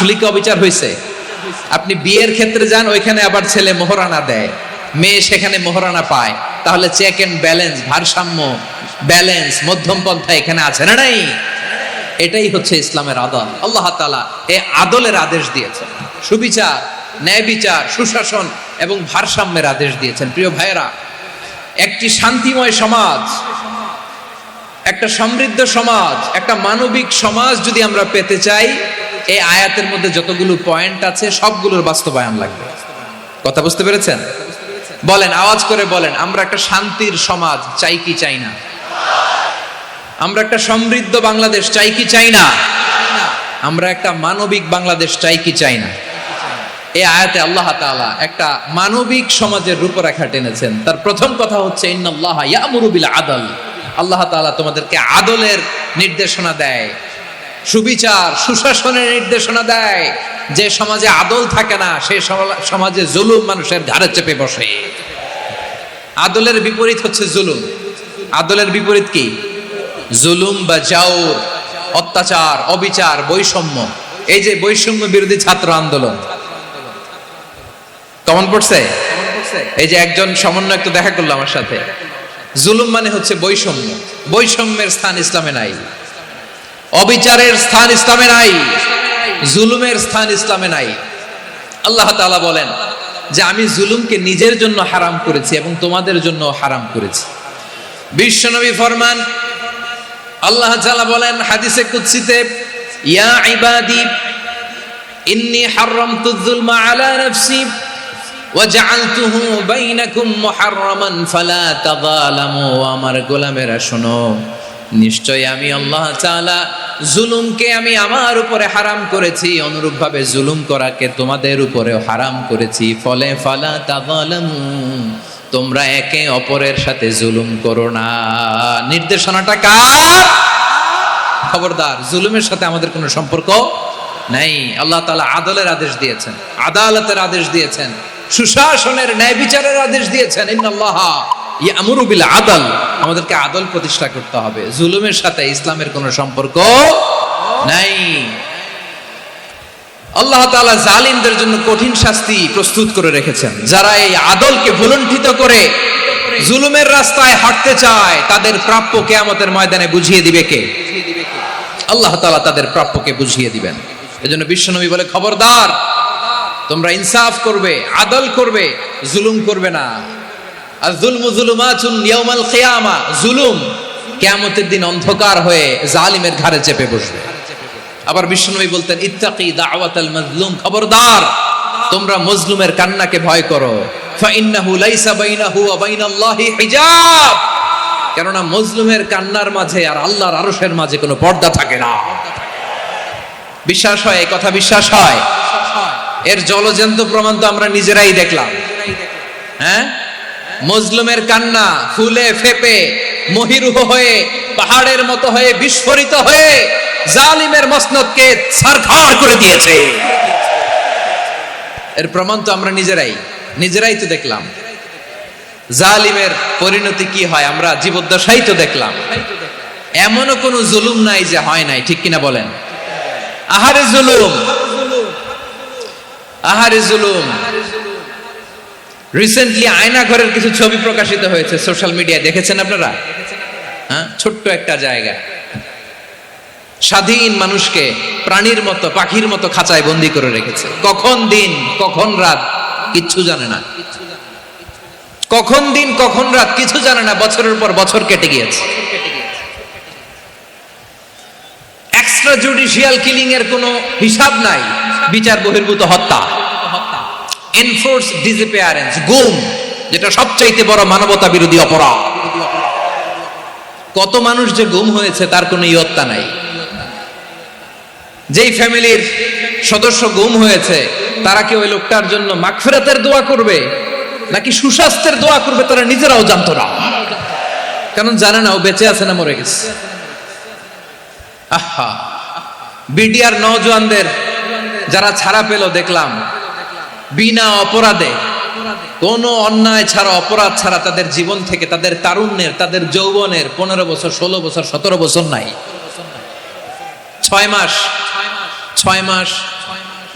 আসলে কি অবিচার হয়েছে? আপনি বিয়ের ক্ষেত্রে যান, ওইখানে আবার ছেলে মোহরানা দেয়, মেয়ে সেখানে মোহরানা পায়, তাহলে চেক এন্ড ব্যালেন্স, ভারসাম্য, ব্যালেন্স, মধ্যম পন্থা এখানে আছে না নাই? এটাই হচ্ছে ইসলামের আদল। আল্লাহ তাআলা এই আদলের আদেশ দিয়েছেন, সুবিচার, ন্যায় বিচার, সুশাসন এবং ভারসাম্যের আদেশ দিয়েছেন। প্রিয় ভাইয়েরা, একটি শান্তিময় সমাজ, একটা সমৃদ্ধ সমাজ, একটা মানবিক সমাজ যদি আমরা পেতে চাই, এই আয়াতের মধ্যে যতগুলো পয়েন্ট আছে সবগুলোর বাস্তবায়ন লাগবে। কথা বুঝতে পেরেছেন? বলেন, আওয়াজ করে বলেন, আমরা একটা শান্তির সমাজ চাই কি চাই না? আমরা একটা সমৃদ্ধ বাংলাদেশ চাই কি চাই না? আমরা একটা মানবিক বাংলাদেশ চাই কি চাই না? এই আয়াতে আল্লাহ তাআলা একটা মানবিক সমাজের রূপরেখা টেনেছেন। তার প্রথম কথা হচ্ছে ইন্নাল্লাহা ইয়ামুরু বিল আদল। আল্লাহ তাআলা তোমাদেরকে আদলের নির্দেশনা দেয়, সুবিচার, সুশাসনের নির্দেশনা দেয়। যে সমাজে আদল থাকে না, সেই সমাজে জুলুম মানুষের ঘাড়ে চেপে বসে। আদলের বিপরীত হচ্ছে জুলুম। আদলের বিপরীত কি? জুলুম বা জাওর, অত্যাচার, অবিচার, বৈষম্য। এই যে বৈষম্য বিরোধী ছাত্র আন্দোলন কমন পড়ছে? এই যে একজন সমন্বয়ক তো দেখা করলো আমার সাথে। জুলুম মানে হচ্ছে বৈষম্য। বৈষম্যের স্থান ইসলামে নাই, অবিচারের স্থান ইসলামে নাই, জুলুমের স্থান ইসলামে নাই। আল্লাহ তাআলা বলেন যে আমি জুলুমকে নিজের জন্য হারাম করেছি এবং তোমাদের জন্য হারাম করেছি। বিশ্বনবী ফরমান, আল্লাহ তাআলা বলেন হাদিসে কুদসিতে, ইয়া ইবাদি ইন্নী হারামতু যুলমা আলা নাফসি ওয়া জাআলতুহু বাইনাকুম মুহাররামান ফালা তাযালামু। আমার গোলামেরা শোনো, নিশ্চয় আমি আল্লাহ তাআলা জুলুমকে আমি আমার উপরে হারাম করেছি, অনুরূপভাবে জুলুম করাকে তোমাদের উপরেও হারাম করেছি। ফলে ফালা তাযালামু, তোমরা একে অপরের সাথে জুলুম করো না। নির্দেশনাটা কার? খবরদার, জুলুমের সাথে আমাদের কোনো সম্পর্ক নাই। আল্লাহ তাআলা আদলের আদেশ দিয়েছেন, আদালতের আদেশ দিয়েছেন, সুশাসনের, ন্যায় বিচারের আদেশ দিয়েছেন। ইন্নাল্লাহা ইয়ামুরু বিল আদল। আমাদেরকে আদল প্রতিষ্ঠা করতে হবে। জুলুমের সাথে ইসলামের কোনো সম্পর্ক নাই। আল্লাহ তাআলা জালিমদের জন্য কঠিন শাস্তি প্রস্তুত করে রেখেছেন। যারা এই আদলকে ভুলুণ্ঠিত করে জুলুমের রাস্তায় হাঁটতে চায়, তাদের প্রাপ্য কিয়ামতের ময়দানে বুঝিয়ে দিবে কে? আল্লাহ তাআলা তাদের প্রাপ্যকে বুঝিয়ে দিবেন। এজন্য বিশ্বনবী বলে, খবরদার, তোমরা ইনসাফ করবে, আদল করবে, জুলুম করবে না। আর যুলমু যুলুমাতুন ইয়াউমাল কিয়ামা, জুলুম কিয়ামতের দিন অন্ধকার হয়ে জালিমের ঘাড়ে চেপে বসবে। আবার বিশ্বনবী বলতেন, ইত্তাকি দাওয়াতাল মাজলুম, খবরদার, তোমরা মজলুমের কান্নাকে ভয় করো। ফাইন্নাহু লাইসা বাইনাহু ওয়া বাইনাল্লাহি হিজাব, কেননা মজলুমের কান্নার মাঝে আর আল্লাহর আরশের মাঝে কোনো পর্দা থাকে না। বিশ্বাস হয়? এই কথা বিশ্বাস হয়? এর জলজন্ত প্রমাণ তো আমরা নিজেরাই দেখলাম। হ্যাঁ, মজলুমের কান্না ফুলে ফেপে মহিরুহ হয়ে, পাহাড়ের মতো হয়ে, বিস্ফোরিত হয়ে জালিমের মসনদকে ছারখার করে দিয়েছে। এর প্রমাণ তো আমরা নিজেরাই তো দেখলাম। জালিমের পরিণতি কি হয় আমরা জীবদ্দশাই তো দেখলাম। এমনও কোন জুলুম নাই যে হয় নাই, ঠিক কিনা বলেন? আহারে জুলুম, আহারে জুলুম। রিসেন্টলি আয়না ঘরের কিছু ছবি প্রকাশিত হয়েছে সোশ্যাল মিডিয়ায়, দেখেছেন আপনারা? হ্যাঁ, ছোট্ট একটা জায়গা, স্বাধীন মানুষকে প্রাণীর মতো, পাখির মতো খাঁচায় বন্দি করে রেখেছে। কখন দিন কখন রাত কিচ্ছু জানে না, কখন দিন কখন রাত কিছু জানে না। বছরের পর বছর কেটে গিয়েছে। এক্সট্রা জুডিশিয়াল কিলিং এর কোনো হিসাব নাই, বিচার বহির্ভূত হত্যা, এনফোর্স ডিসঅ্যাপিয়ারেন্স, গুম, যেটা সবচাইতে বড় মানবতা বিরোধী অপরাধ। কত মানুষ যে গুম হয়েছে তার কোনো ইয়ত্তা নাই। যেই ফ্যামিলির সদস্য গুম হয়েছে, তারা কি ওই লোকটার জন্য মাগফিরাতের দোয়া করবে নাকি সুস্বাস্থ্যের দোয়া করবে তারা নিজেরাও জানতো না, কারণ জানে না ও বেঁচে আছে না মরে গেছে। আহা, বিডিআর নওজোয়ানদের যারা ছাড়া পেল দেখলাম, বিনা অপরাধে, কোন অন্যায় ছাড়া, অপরাধ ছাড়া তাদের জীবন থেকে, তাদের তারুণ্যের, তাদের যৌবনের 15 বছর, 16 বছর, 17 বছর নাই, 6 মাস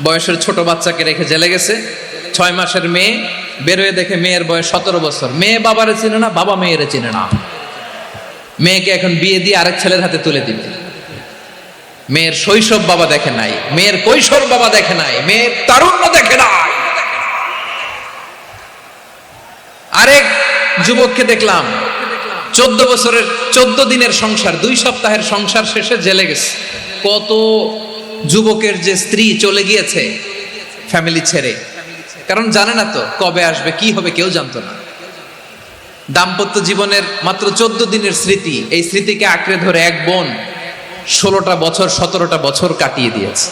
বয়সের ছোট বাচ্চাকে রেখে জেলে গেছে। 6 মাসের মেয়ে বেরোয় দেখে মেয়ের বয়স 17 বছর। মেয়ে বাবারে চিনে না, বাবা মেয়েরে চিনে না। মেয়েকে এখন বিয়ে দিয়ে আরেক ছেলের হাতে তুলে দিবে। মেয়ের শৈশব বাবা দেখে নাই, মেয়ের কৈশোর বাবা দেখে নাই, মেয়ের তারুণ্য দেখে নাই। আরেক যুবককে দেখলাম 14 বছরের 14 দিনের সংসার, 2 সপ্তাহের সংসার শেষে জেলে গেছে। কত যুবকের যে স্ত্রী চলে গিয়েছে ফ্যামিলি ছেড়ে, কারণ জানে না তো কবে আসবে, কি হবে, কেউ জানতো না। দাম্পত্য জীবনের মাত্র 14 দিনের স্মৃতি, এই স্মৃতিকে আঁকড়ে ধরে এক বোন 16টা বছর 17টা বছর কাটিয়ে দিয়েছে।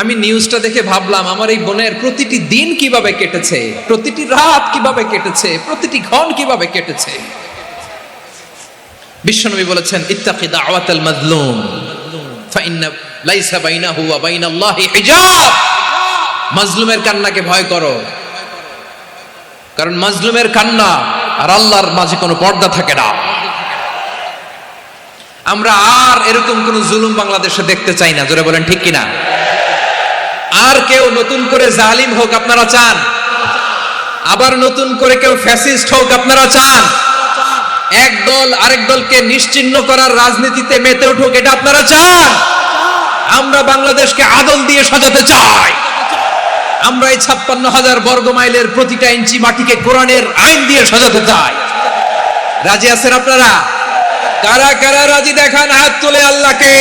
আমি নিউজটা দেখে ভাবলাম আমার এই বোনের প্রতিটি দিন কিভাবে কেটেছে, প্রতিটি রাত কিভাবে কেটেছে, প্রতিটি ক্ষণ কিভাবে কেটেছে। বিশ্বনবী বলেছেন, ইত্তাকি দাওয়াতাল মাজলুম ফাইন্না লাইসা বাইনাহু ওয়া বাইনাল্লাহি হিজাব। মাজলুমের কান্নাকে ভয় করো, কারণ মাজলুমের কান্না আর আল্লাহর মাঝে কোনো পর্দা থাকে না। আমরা আর এরকম কোন জুলুম বাংলাদেশে দেখতে চাই না, জোরে বলেন ঠিক কিনা? আর কেউ নতুন করে জালিম হোক আপনারা চান? আবার নতুন করে কেউ ফ্যাসিস্ট হোক আপনারা চান? এক দল আরেক দলকে নিশ্চিহ্ন করার রাজনীতিতে মেতে উঠুক, এটা আপনারা চান? আমরা বাংলাদেশকে আদল দিয়ে সাজাতে চাই। আমরা এই 56,000 বর্গ মাইলের প্রতিটা ইঞ্চি মাটিকে কোরআনের আইন দিয়ে সাজাতে চাই। রাজি আছেন আপনারা? কারা কারা রাজি দেখান হাত তুলে আল্লাহকে।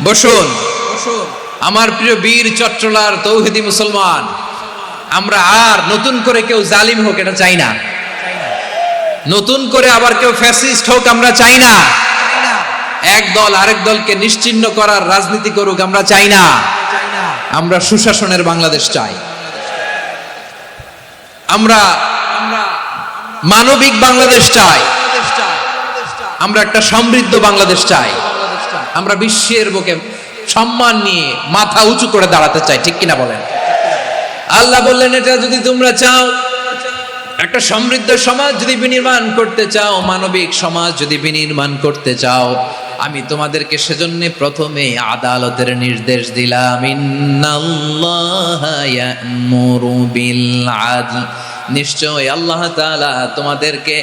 বসুন আমার প্রিয় বীর চট্টলার তৌহিদি মুসলমান, আমরা আর নতুন করে কেউ জালিম হোক এটা চাই না, নতুন করে আবার কেউ ফ্যাসিস্ট হোক আমরা চাই না, এক দল আরেক দলকে নিশ্চিহ্ন করার রাজনীতি করুক আমরা চাই না। আমরা সুশাসনের বাংলাদেশ চাই, আমরা মানবিক বাংলাদেশ চাই, আমরা একটা সমৃদ্ধ বাংলাদেশ চাই, আমরা বিশ্বের বুকে সম্মান নিয়ে মাথা উঁচু করে দাঁড়াতে চাই, ঠিক কিনা বলেন? আল্লাহ বললেন, এটা যদি তোমরা চাও, একটা সমৃদ্ধ সমাজ যদি বিনির্মাণ করতে চাও, মানবিক সমাজ যদি বিনির্মাণ করতে চাও, আমি তোমাদেরকে সেজন্য প্রথমে আদালতের নির্দেশ দিলাম। ইন্নাল্লাহা ইয়া'মুরু বিল আদল, নিশ্চয় আল্লাহ তাআলা তোমাদেরকে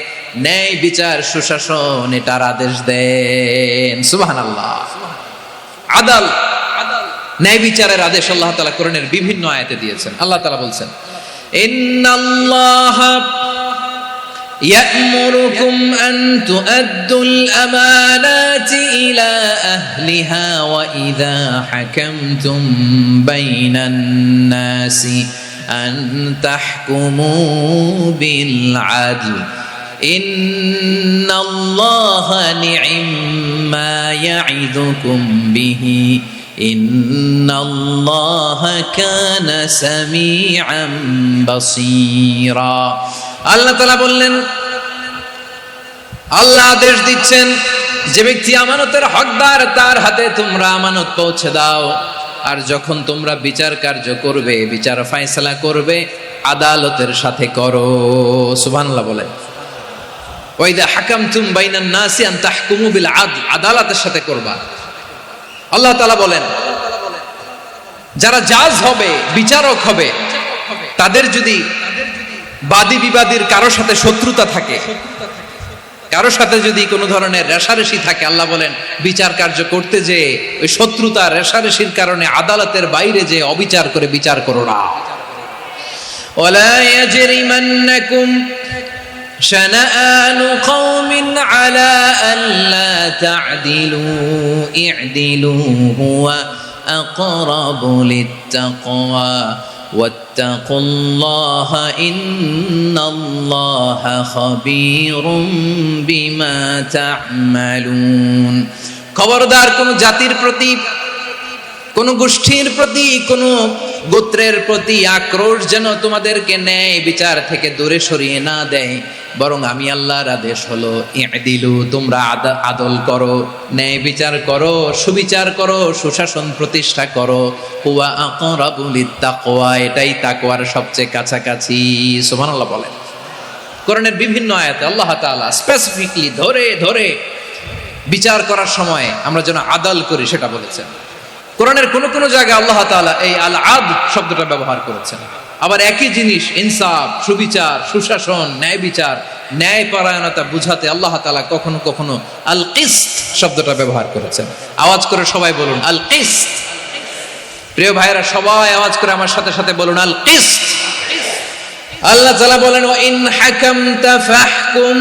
ন্যায় বিচার সুশাসন এটার আদেশ দেন। সুবহানাল্লাহ। আদাল, ন্যায় বিচারের আদেশ আল্লাহ তাআলা কোরআনের বিভিন্ন আয়াতে দিয়েছেন। আল্লাহ তাআলা বলছেন, ইন্নাল্লাহা ইয়া'মুরুকুম আন তুআদ্দুল আমানাতি ইলা আহলিহা ওয়া ইযা হাকামতুম বাইনান নাসি আন তাহকুমু বিল আদল ইন্নাল্লাহা নি'ম্মা ইয়া'iদুকুম বিহি ইন্নাল্লাহা কানা সামিআন বাসীরা। আল্লাহ তাআলা বললেন, আল্লাহ আদেশ দিচ্ছেন, যে ব্যক্তি আমানতের হকদার তার হাতে তোমরা আমানত পৌঁছে দাও, আর যখন তোমরা বিচার কার্য করবে, বিচার ফয়সালা করবে, আদালতের সাথে করো। সুবহানাল্লাহ বলেন। ওয়া ইযা হাকামতুম বাইনান নাসি আন তাহকুমু বিল আদল, আদালতের সাথে করবা। আল্লাহ তাআলা বলেন, যারা জাজ হবে, বিচারক হবে, তাদের যদি বাদী বিবাদীর কারো সাথে শত্রুতা থাকে, কারো সাথে যদি কোনো ধরনের রেষারেষি থাকে, আল্লাহ বলেন বিচার কার্য করতে যে ওই শত্রুতা রেষারেষির কারণে আদালতের বাইরে যে অবিচার করে বিচার করো না। ওয়ালা ইয়াজরিমান্নাকুম শানাআনু কওমিন আলা আল্লা তা'দিলু ই'দিলু হুয়া আকরাবু লিত্তাকওয়া ওয়াত্তাকুল্লাহা ইন্নাল্লাহা খাবীরুম বিমা তা'মালুন। খবরদার কোন জাতির প্রতি কোন গোষ্ঠীর প্রতি, কোন গোত্রের প্রতি আক্রোশ যেন তোমাদেরকে ন্যায় বিচার থেকে দূরে সরিয়ে না দেয়, বরং আমি আল্লাহর আদেশ হলো ইদিলু, তোমরা আদল করো, ন্যায় বিচার করো, সুবিচার করো, সুশাসন প্রতিষ্ঠা করো। হুয়া আকরাবু লিত্তাকওয়া, এটাই তাকওয়ার সবচেয়ে কাছাকাছি। সুবহানাল্লাহ বলেন। কোরআনের বিভিন্ন আয়াতে আল্লাহ তাআলা স্পেসিফিকলি ধরে ধরে বিচার করার সময় আমরা যেন আদল করি সেটা বলেছেন। কোরআনের কোন কোন জায়গায় আল্লাহ তাআলা এই আল আদল শব্দটা ব্যবহার করেছেন। আবার একই জিনিস ইনসাফ, সুবিচার, সুশাসন, ন্যায় বিচার, ন্যায় পরায়ণতা বুঝাতে আল্লাহ তাআলা কখনো কখনো আল কিসত শব্দটা ব্যবহার করেছেন। আওয়াজ করে সবাই বলুন আল কিসত। প্রিয় ভাইরা, সবাই আওয়াজ করে আমার সাথে সাথে বলুন আল কিসত। আল্লাহ তাআলা বলেন ওয়া ইন হাকামতা ফাহকুম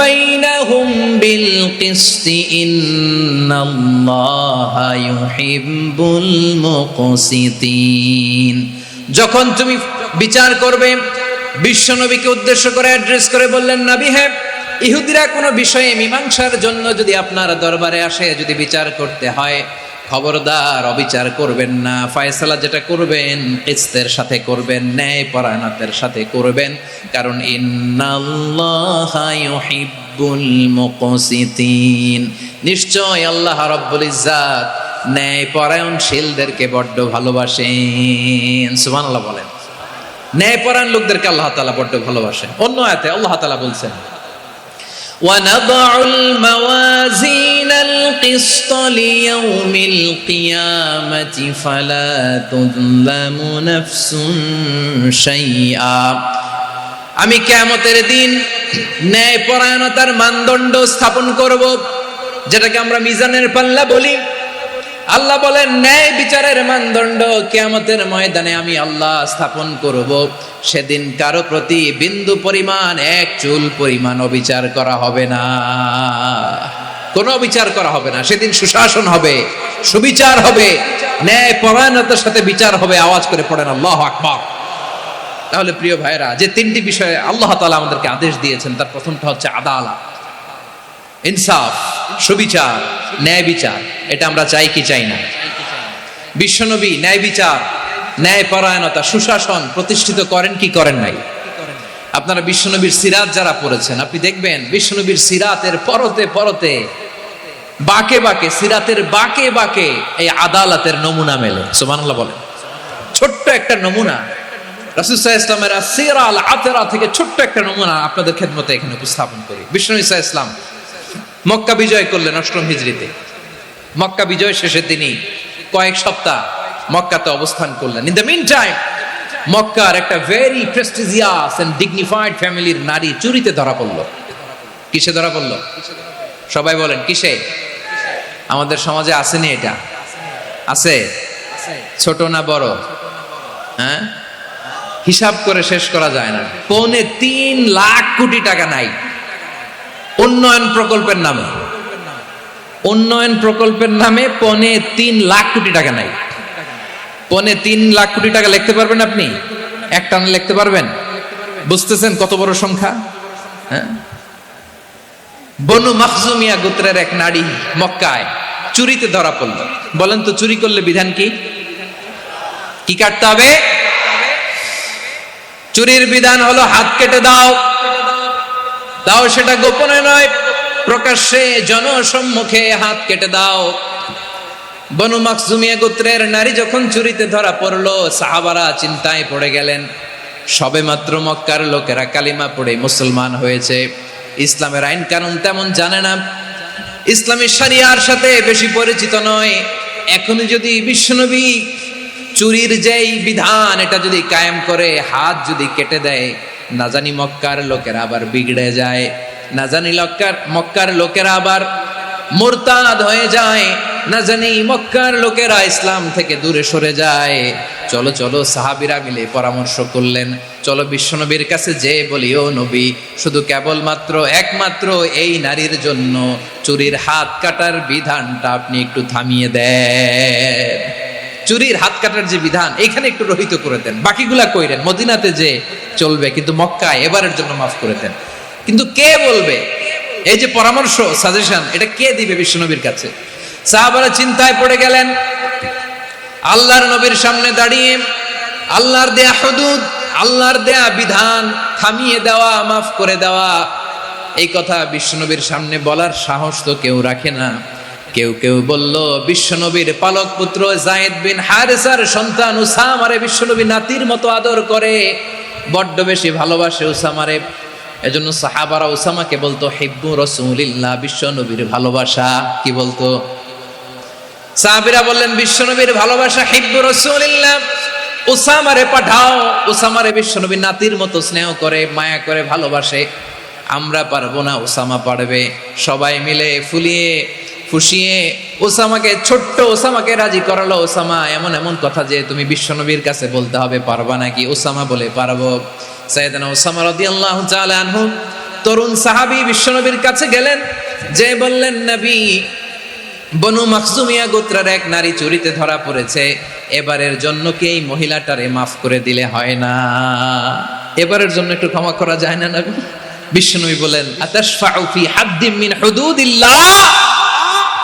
বাইনাহুম বিল কিসতি ইন্নাল্লাহা ইউহিব্বুল মুকসিতিন। যখন তুমি বিচার করবে, বিশ্বনবীকে উদ্দেশ্য করে অ্যাড্রেস করে বললেন, নবী হ্যাঁ, ইহুদিরা কোনো বিষয়ে মীমাংসার জন্য যদি আপনার দরবারে আসে, যদি বিচার করতে হয়, খবরদার অবিচার করবেন না। ফয়সালা যেটা করবেন কিসতের সাথে করবেন, ন্যায় পরায়ণতার সাথে করবেন, কারণ ইন্নাল্লাহা ইউহিব্বুল মুকসিতিন, নিশ্চয় আল্লাহ রাব্বুল ইজ্জাত ন্যায় পরায়ণশীলদেরকে বড্ড ভালোবাসেন। সুবহানাল্লাহ বলেন। ন্যায় পরায়ণ লোকদেরকে আল্লাহ তাআলা বড্ড ভালোবাসেন। অন্য আয়াতে আল্লাহ তাআলা বলছেন وَنَضَعُ الْمَوَازِينَ الْقِسْطَ لِيَوْمِ الْقِيَامَةِ فَلَا تُظْلَمُ نَفْسٌ شَيْئًا। আমি কিয়ামতের দিন ন্যায় পরায়ণতার মানদণ্ড স্থাপন করব, যেটাকে আমরা মিজানের পাল্লা বলি। আল্লাহ বলেন ন্যায় বিচারের মানদণ্ড কিয়ামতের ময়দানে আমি আল্লাহ স্থাপন করব। সেদিন কারো প্রতি বিন্দু পরিমাণ, এক চুল পরিমাণ অবিচার করা হবে না, কোনো অবিচার করা হবে না। সেদিন সুশাসন হবে, সুবিচার হবে, ন্যায় পরায়ণতার সাথে বিচার হবে। আওয়াজ করে পড়েন আল্লাহু আকবার। তাহলে প্রিয় ভাইরা, যে তিনটি বিষয়ে আল্লাহ তাআলা আমাদেরকে আদেশ দিয়েছেন, তার প্রথমটা হচ্ছে আদালত, ইনসাফ, সুবিচার, ন্যায় বিচার। এটা আমরা চাই কি চাই না? বিশ্বনবী ন্যায় বিচার, ন্যায় পরায়ণতা, সুশাসন প্রতিষ্ঠিত করেন কি করেন নাই? আপনারা বিশ্বনবীর সিরাত যারা পড়েছেন, আপনি দেখবেন বিশ্বনবীর সিরাতের পরতে পরতে, বাঁকে বাঁকে, সিরাতের বাঁকে বাঁকে এই আদালতের নমুনা মেলে। সুবহানাল্লাহ বলেন। ছোট্ট একটা নমুনা রাসূল সাল্লাল্লাহু আলাইহি ওয়াসাল্লামের সিরা আল আতরা থেকে ছোট্ট একটা নমুনা আপনাদের খেদমতে এখানে উপস্থাপন করি। বিশ্বনবী সাল্লাল্লাহু আলাইহি ওয়াসাল্লাম মক্কা বিজয় করলেন ৮ম হিজরিতে। মক্কা বিজয় শেষে তিনি কয়েক সপ্তাহ মক্কাতে অবস্থান করলেন। ইন দ্য মিন টাইম মক্কার একটা ভেরি প্রেস্টিজিয়াস এন্ড ডিগনিফাইড ফ্যামিলির নারী চুরিতে ধরা পড়ল। কিসে ধরা পড়ল? সবাই বলেন কিসে? আমাদের সমাজে আসেনি এটা? আছে? ছোট না বড়? হ্যাঁ, হিসাব করে শেষ করা যায় না। ৩.৫ লাখ কোটি টাকা নাই উন্নয়ন প্রকল্পের নামে। উন্নয়ন প্রকল্পের নামে ৩.৫ লাখ কোটি টাকা নাই। ৩.৫ লাখ কোটি টাকা লিখতে পারবেন আপনি? একটানা লিখতে পারবেন? বুঝতেছেন কত বড় সংখ্যা? হ্যাঁ, বনু মাখজুমিয়া গোত্রের এক নারী মক্কায় চুরিতে ধরা পড়ল। বলেন তো চুরি করলে বিধান কি? কি কাটতে হবে? চুরির বিধান হলো হাত কেটে দাও। দাও সেটা গোপনে নয়, প্রকাশ্যে জনসম্মুখে হাত কেটে দাও। বনু মাখজুমিয়া গোত্রের নারী যখন চুরিতে ধরা পড়লো, সাহাবারা চিন্তায় পড়ে গেলেন। সবেমাত্র মক্কার লোকেরা কালিমা পড়ে মুসলমান হয়েছে, ইসলামের আইন কানুন তেমন জানে না, ইসলামী শরিয়ার সাথে বেশি পরিচিত নয়। এখনই যদি বিশ্বনবী চুরির যেই বিধান এটা যদি কায়েম করে হাত যদি কেটে দেয়, না জানি মক্কার লোকেরা আবার বিগড়ে যায়, না জানি মক্কার লোকেরা আবার মুরতাদ হয়ে যায়, না জানি মক্কার লোকেরা ইসলাম থেকে দূরে সরে যায়। চলো চলো সাহাবীরা মিলে পরামর্শ করলেন, চলো বিশ্বনবীর কাছে যে বলি, ও নবী, শুধু কেবলমাত্র একমাত্র এই নারীর জন্য চুরির হাত কাটার বিধানটা আপনি একটু থামিয়ে দেন। চুরির হাত কাটার যে বিধান এখানে একটু রহিত করে দেন, বাকিগুলা কইরেন মদিনাতে যে চলবে, কিন্তু মক্কায় এবারের জন্য মাফ করে দেন। কিন্তু কে বলবে? এই যে পরামর্শ, সাজেশন, এটা কে দিবে বিশ্বনবীর কাছে? সাহাবারা চিন্তায় পড়ে গেলেন। আল্লাহর নবীর সামনে দাঁড়িয়ে আল্লাহর দেয়া হুদুদ, আল্লাহর দেয়া বিধান থামিয়ে দেওয়া, মাফ করে দেওয়া, এই কথা বিশ্বনবীর সামনে বলার সাহস তো কেউ রাখে না। কেউ কেউ বলল বিশ্বনবীর পালক পুত্র যায়েদ বিন হারেসার সন্তান উসামারে বিশ্বনবী নাতির মতো আদর করে, বড্ড বেশি ভালোবাসে উসামারে। এজন্য সাহাবারা উসামাকে বলতো হিব্বু রাসূলিল্লাহ, বিশ্বনবীর ভালোবাসা। কি বলতো? সাহাবীরা বললেন বিশ্বনবীর ভালোবাসা হিব্বু রাসূলিল্লাহ, উসামারে পাঠাও। উসামারে বিশ্বনবী নাতির মতো স্নেহ করে, মায়া করে, ভালোবাসে। আমরা পারবো না, উসামা পারবে। সবাই মিলে ফুলিয়ে ফুসিয়ে ওসামাকে, ছোট্ট ওসামাকে রাজি করালো। ওসামা এমন এমন কথা যে তুমি বিশ্বনবীর কাছে বলতে হবে, পারবা নাকি? ওসামা বলে পারবো। সাইয়েদনা ওসামা রাদিয়াল্লাহু তাআলা আনহু তরুণ সাহাবী বিশ্বনবীর কাছে গেলেন, যে বললেন নবী, বনু মাখজুমিয়া গোত্রের এক নারী চুরিতে ধরা পড়েছে, এবারের জন্য কি এই মহিলাটারে মাফ করে দিলে হয় না? এবারের জন্য একটু ক্ষমা করা যায় না নবী? বিশ্বনবী বলেন আতাশফাউ ফি হাদ্দিম মিন হুদুদিল্লাহ,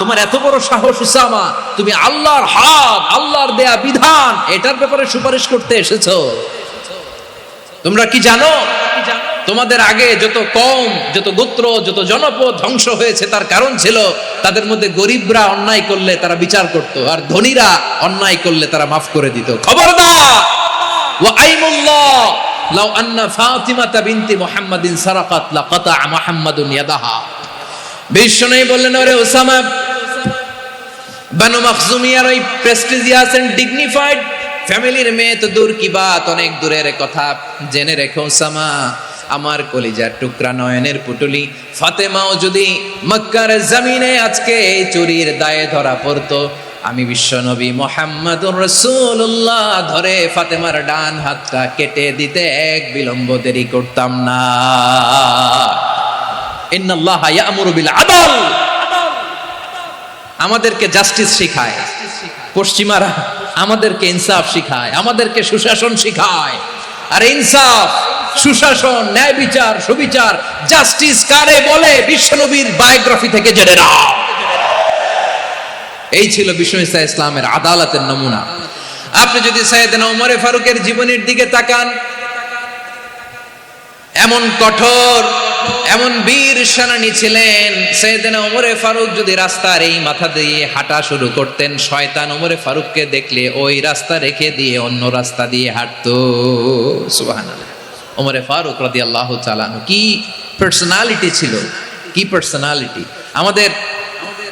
তোমার এত বড় সাহস উসামা, তুমি আল্লাহর হাদ, আল্লাহর দেয়া বিধান, এটার ব্যাপারে সুপারিশ করতে এসেছো? তোমরা কি জানো তোমাদের আগে যত কওম, যত গোত্র, যত জনপদ ধ্বংস হয়েছে তার কারণ ছিল তাদের মধ্যে গরিবরা অন্যায় করলে তারা বিচার করত, আর ধনীরা অন্যায় করলে তারা মাফ করে দিত। খবরদার! ওয়া আইমুল্লাহ লাউ আন্না ফাতিমাতা বিনতি মুহাম্মাদিন সারাকাত লাকাতা মুহাম্মাদুন ইয়াদাহা। বিশ্বনবী বললেন, ওরে ওসামা, বানু মাখজুমিয়ার ওই প্রেস্টিজিয়াস এন্ড ডিগনিফাইড ফ্যামিলির মেয়ে তো দূর কি বাত, অনেক দূরের কথা। জেনে রেখো ওসামা, আমার কলিজার টুকরা নয়নের পুটুলি ফাতেমাও যদি মক্কার জমিনে আজকে এই চুরির দায়ে ধরা পড়তো, আমি বিশ্বনবী মুহাম্মাদুর রাসূলুল্লাহ ধরে ফাতেমার ডান হাতটা কেটে দিতে এক বিলম্ব দেরি করতাম না। ইন্নাল্লাহা ইয়া'মুরু বিল আদল, আমাদেরকে জাস্টিস শিখায়। পশ্চিমারা আমাদেরকে ইনসাফ শিখায়, আমাদেরকে সুশাসন শিখায়। আর ইনসাফ, সুশাসন, ন্যায় বিচার, সুবিচার, জাস্টিস কারে বলে বিশ্বনবীর বায়োগ্রাফি থেকে জেনে নাও। এই ছিল বিষ্ণু ইসা ইসলামের আদালতের নমুনা। আপনি যদি সাইয়েদনা ওমর ফারুকের জীবনের দিকে তাকান, এমন কঠোর, এমন বীর সেনানী ছিলেন। সাইয়েদনা ওমর ফারুক যদি রাস্তার এই মাথা দিয়ে হাঁটা শুরু করতেন, শয়তান ওমর ফারুককে দেখলে ওই রাস্তা রেখে দিয়ে অন্য রাস্তা দিয়ে হাঁটতো। সুবহানাল্লাহ। ওমর ফারুক রাদিয়াল্লাহু তাআলা আনহু কি পার্সোনালিটি ছিল, কি পার্সোনালিটি! আমাদের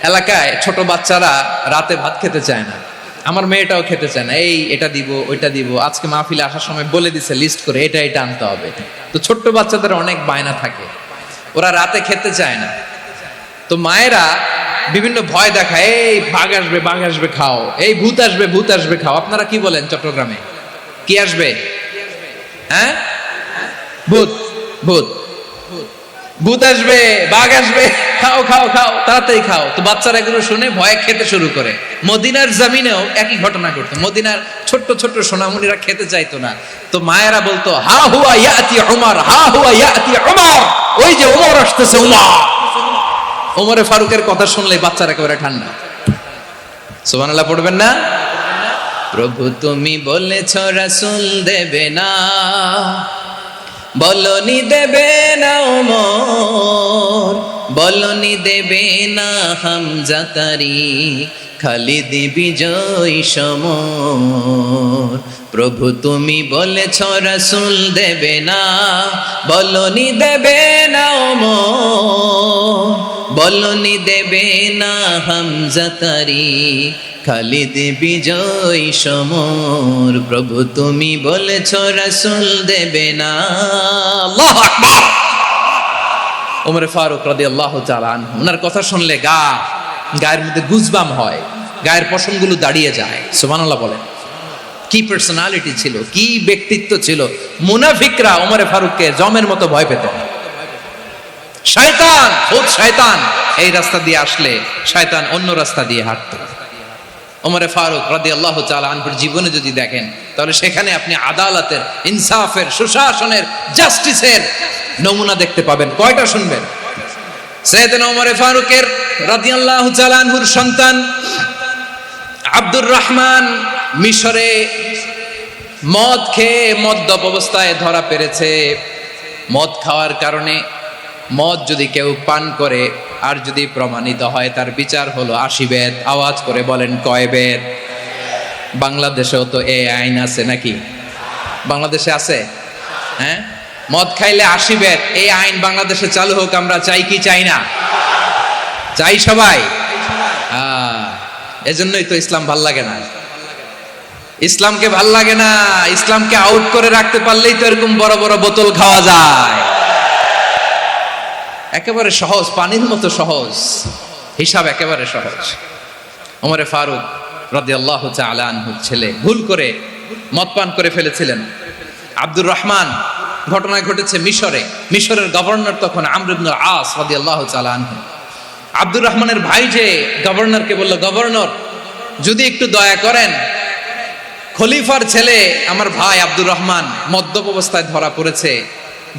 এলাকায় ছোট বাচ্চারা রাতে ভাত খেতে চায় না, আমার মেয়েটাও খেতে চায় না। এই এটা দিব, ওইটা দিব, আজকে মাহফিলে আসার সময় বলে দিছে লিস্ট করে এটা এটা আনতে হবে। তো ছোট্ট বাচ্চাদের অনেক বায়না থাকে, ওরা রাতে খেতে চায় না। তো মায়েরা বিভিন্ন ভয় দেখায়, এই বাঘ আসবে, বাঘ আসবে খাও, এই ভূত আসবে, ভূত আসবে খাও। আপনারা কি বলেন চট্টগ্রামে? কি আসবে? হ্যাঁ, ভূত, ভূত, ভূত আসবে, বাঘ আসবে, খাও খাও খাও, তাড়াতাড়ি খাও। তো বাচ্চারা এগুলো শুনে ভয়ে খেতে শুরু করে। মদিনার জমিনেও একই ঘটনা ঘটতো। মদিনার ছোট্ট ছোট্ট সোনামণিরা খেতে চাইতো না। তো মায়েরা বলতো, হা হুয়া ইয়াতি উমর, হা হুয়া ইয়াতি উমর, ওই যে ওমর আসতেছে, উমর। ওমরে ফারুকের কথা শুনলে বাচ্চারা একেবারে ঠান্ডা। সুবহানাল্লাহ পড়বেন না? প্রভু তুমি বলেছ রাসূল দেবে না, বলনি দেবে না ওমর, বলনি দেবে না হামজা তারিক, খালিদ বিজয় সমর। প্রভু তুমি বলেছ রাসূল দেবে না, বলনি দেবে না ওমর, বলনি দেবে না হামজা তারিক, খালিদ বিজয় সমর। প্রভু তুমি বলেছ রাসূল দেবে না। আল্লাহু আকবার। ওমর ফারুক রাদিয়াল্লাহু তাআলা আনহু, ওনার কথা শুনলে গায়ের মধ্যে গুজবাম হয়, গায়ের পশমগুলো দাঁড়িয়ে যায়। সুবহানাল্লাহ বলেন। কি পার্সোনালিটি ছিল, কি ব্যক্তিত্ব ছিল! মুনাফিকরা ওমর ফারুককে জমের মতো ভয় পেত। শয়তান, খুদ শয়তান এই রাস্তা দিয়ে আসলে শয়তান অন্য রাস্তা দিয়ে হাঁটতো। ওমর ফারুক রাদিয়াল্লাহু তাআলা আনহুর জীবনে যদি দেখেন, তাহলে সেখানে আপনি আদালতের, ইনসাফের, সুশাসনের, জাস্টিসের নমুনা দেখতে পাবেন। কয়টা শুনবেন? সাইয়েদনা ওমর ফারুকের রাদিয়াল্লাহু তাআলা আনহুর সন্তান আব্দুর রহমান মিশরে মদ খেয়ে মদ্যপ অবস্থায় ধরা পড়েছে। মদ খাওয়ার কারণে, মদ যদি কেউ পান করে আর যদি প্রমাণিত হয়, তার বিচার হলো 80 বেত। আওয়াজ করে বলেন কয় বেত? বাংলাদেশেও তো এই আইন আছে নাকি? বাংলাদেশে আছে? হ্যাঁ, মদ খাইলে 80 বেত, এই আইন বাংলাদেশে চালু হোক। আমরা চাই কি চাই না? চাই সবাই। এজন্যই তো ইসলাম ভাল লাগে না। ইসলামকে ভাল লাগে না। ইসলামকে আউট করে রাখতে পারলেই তো এরকম বড় বড় বোতল খাওয়া যায়। একেবারে সহজ, পানির মতো সহজ হিসাব, একেবারে সহজ। ওমরে ফারুক রাদিয়াল্লাহু তাআলা আনহুর ছেলে ভুল করে মদ পান করে ফেলেছিলেন। আব্দুর রহমান, ঘটনা ঘটেছে মিশরে। মিশরের গভর্নর তখন আমর ইবনে আস রাদিয়াল্লাহু তাআলা আনহু। আব্দুর রহমানের ভাই যে গভর্নরকে বলল, গভর্নর যদি একটু দয়া করেন, খলিফার ছেলে আমার ভাই আব্দুর রহমান মদ্যপ অবস্থায় ধরা পড়েছে,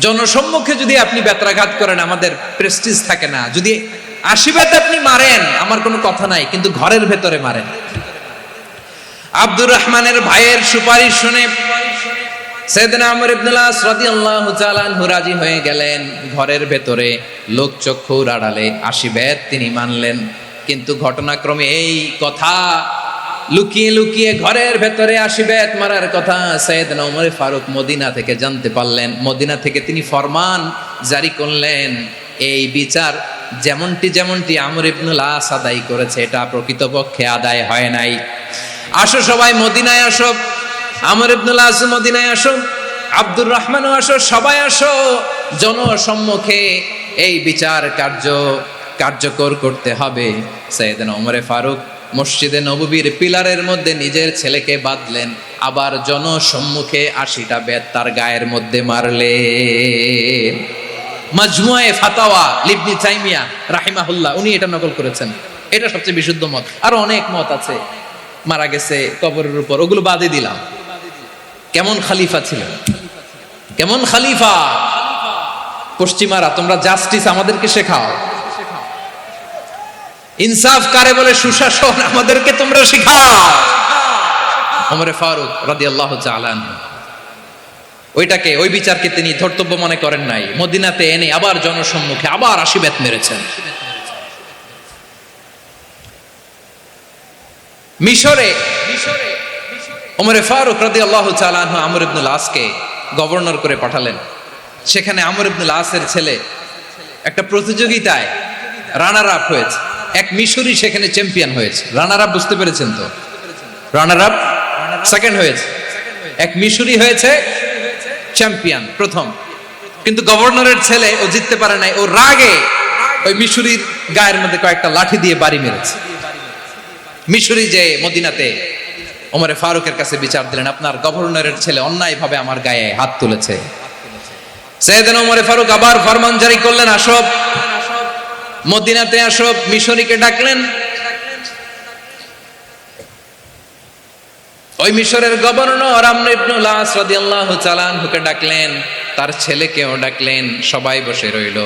জনসম্মুখে যদি আপনি বেত্রাঘাত করেন আমাদের প্রেস্টিজ থাকে না, যদি 80 বেত আপনি মারেন আমার কোনো কথা নাই, কিন্তু ঘরের ভেতরে মারেন। আব্দুর রহমানের ভাইয়ের সুপারিশ শুনে সাইয়েদনা আমর ইবনে আস রাদিয়াল্লাহু তাআলা আনহু রাজি হয়ে গেলেন। ঘরের ভেতরে লোক চক্ষুর আড়ালে 80 বেত তিনি মানলেন। কিন্তু ঘটনাক্রমে এই কথা লুকিয়ে লুকিয়ে ঘরের ভেতরে 80 বেত মারার কথা সাইয়েদনা ওমর ফারুক মদিনা থেকে জানতে পারলেন। মদিনা থেকে তিনি ফরমান জারি করলেন, এই বিচার যেমনটি আমর ইবনে আস আদায় করেছে, এটা প্রকৃতপক্ষে আদায় হয় নাই। আসো সবাই মদিনায় আসো, আমর ইবনে আস মদিনায় আসো, আব্দুর রহমানও আসো, সবাই আসো, জনসম্মুখে এই বিচার কার্যকর করতে হবে। সাইয়েদনা ওমর ফারুক মসজিদে নববীর পিলারের মধ্যে নিজের ছেলেকে বাঁধলেন, আবার জনসম্মুখে 80টা বেত তার গায়ের মধ্যে মারলেন। মাজমুয়ে ফাতাওয়া ইবনে তাইমিয়া রাহিমাহুল্লাহ উনি এটা নকল করেছেন। এটা সবচেয়ে বিশুদ্ধ মত। আরো অনেক মত আছে, মারা গেছে কবরের উপর, ওগুলো বাদে দিলাম। কেমন খলিফা ছিলেন, কেমন খলিফা! পশ্চিমারা তোমরা জাস্টিস আমাদেরকে শেখাও, ইনসাফ কারে বলে, সুশাসন আমাদেরকে তোমরা শেখাও। ওমর ফারুক রাদিয়াল্লাহু তাআলা ওই বিচারকে তিনি ধর্তব্য মনে করেন নাই। মদিনাতে এনে আবার জনসম্মুখে আবার 80 বেত মেরেছেন। মিশরে ওমর ফারুক রাদিয়াল্লাহু তাআলা আনহু আমর ইবনে আসকে গভর্নর করে পাঠালেন। সেখানে আমর ইবনে আসের ছেলে একটা প্রতিযোগিতায় রানার আপ হয়েছে। এক মিশরি সেখানে চ্যাম্পিয়ন হয়েছে। রানার আপ বুঝতে পেরেছেন তো? রানার আপ সেকেন্ড হয়েছে, এক মিশরি হয়েছে চ্যাম্পিয়ন প্রথম। কিন্তু গভর্নরের ছেলে ও জিততে পারে নাই। ও রাগে ওই মিশরির গায়ের মধ্যে কয়েকটা লাঠি দিয়ে বাড়ি মেরেছে। মিশরি যে মদিনাতে ওমর ফারুকের কাছে বিচার দিলেন, আপনার গভর্নরের ছেলে অন্যায়ভাবে আমার গায়ে হাত তুলেছে। সাইয়েদনা ওমর ফারুক আবার ফরমান জারি করলেন, আসো মদিনাতে আসো। মিশরীকে ডাকলেন। ওই মিশরের গভর্নর আমর ইবনে আস রাদিয়াল্লাহু তাআলা আনহুকে ডাকলেন, তার ছেলেকেও ডাকলেন। সবাই বসে রইল।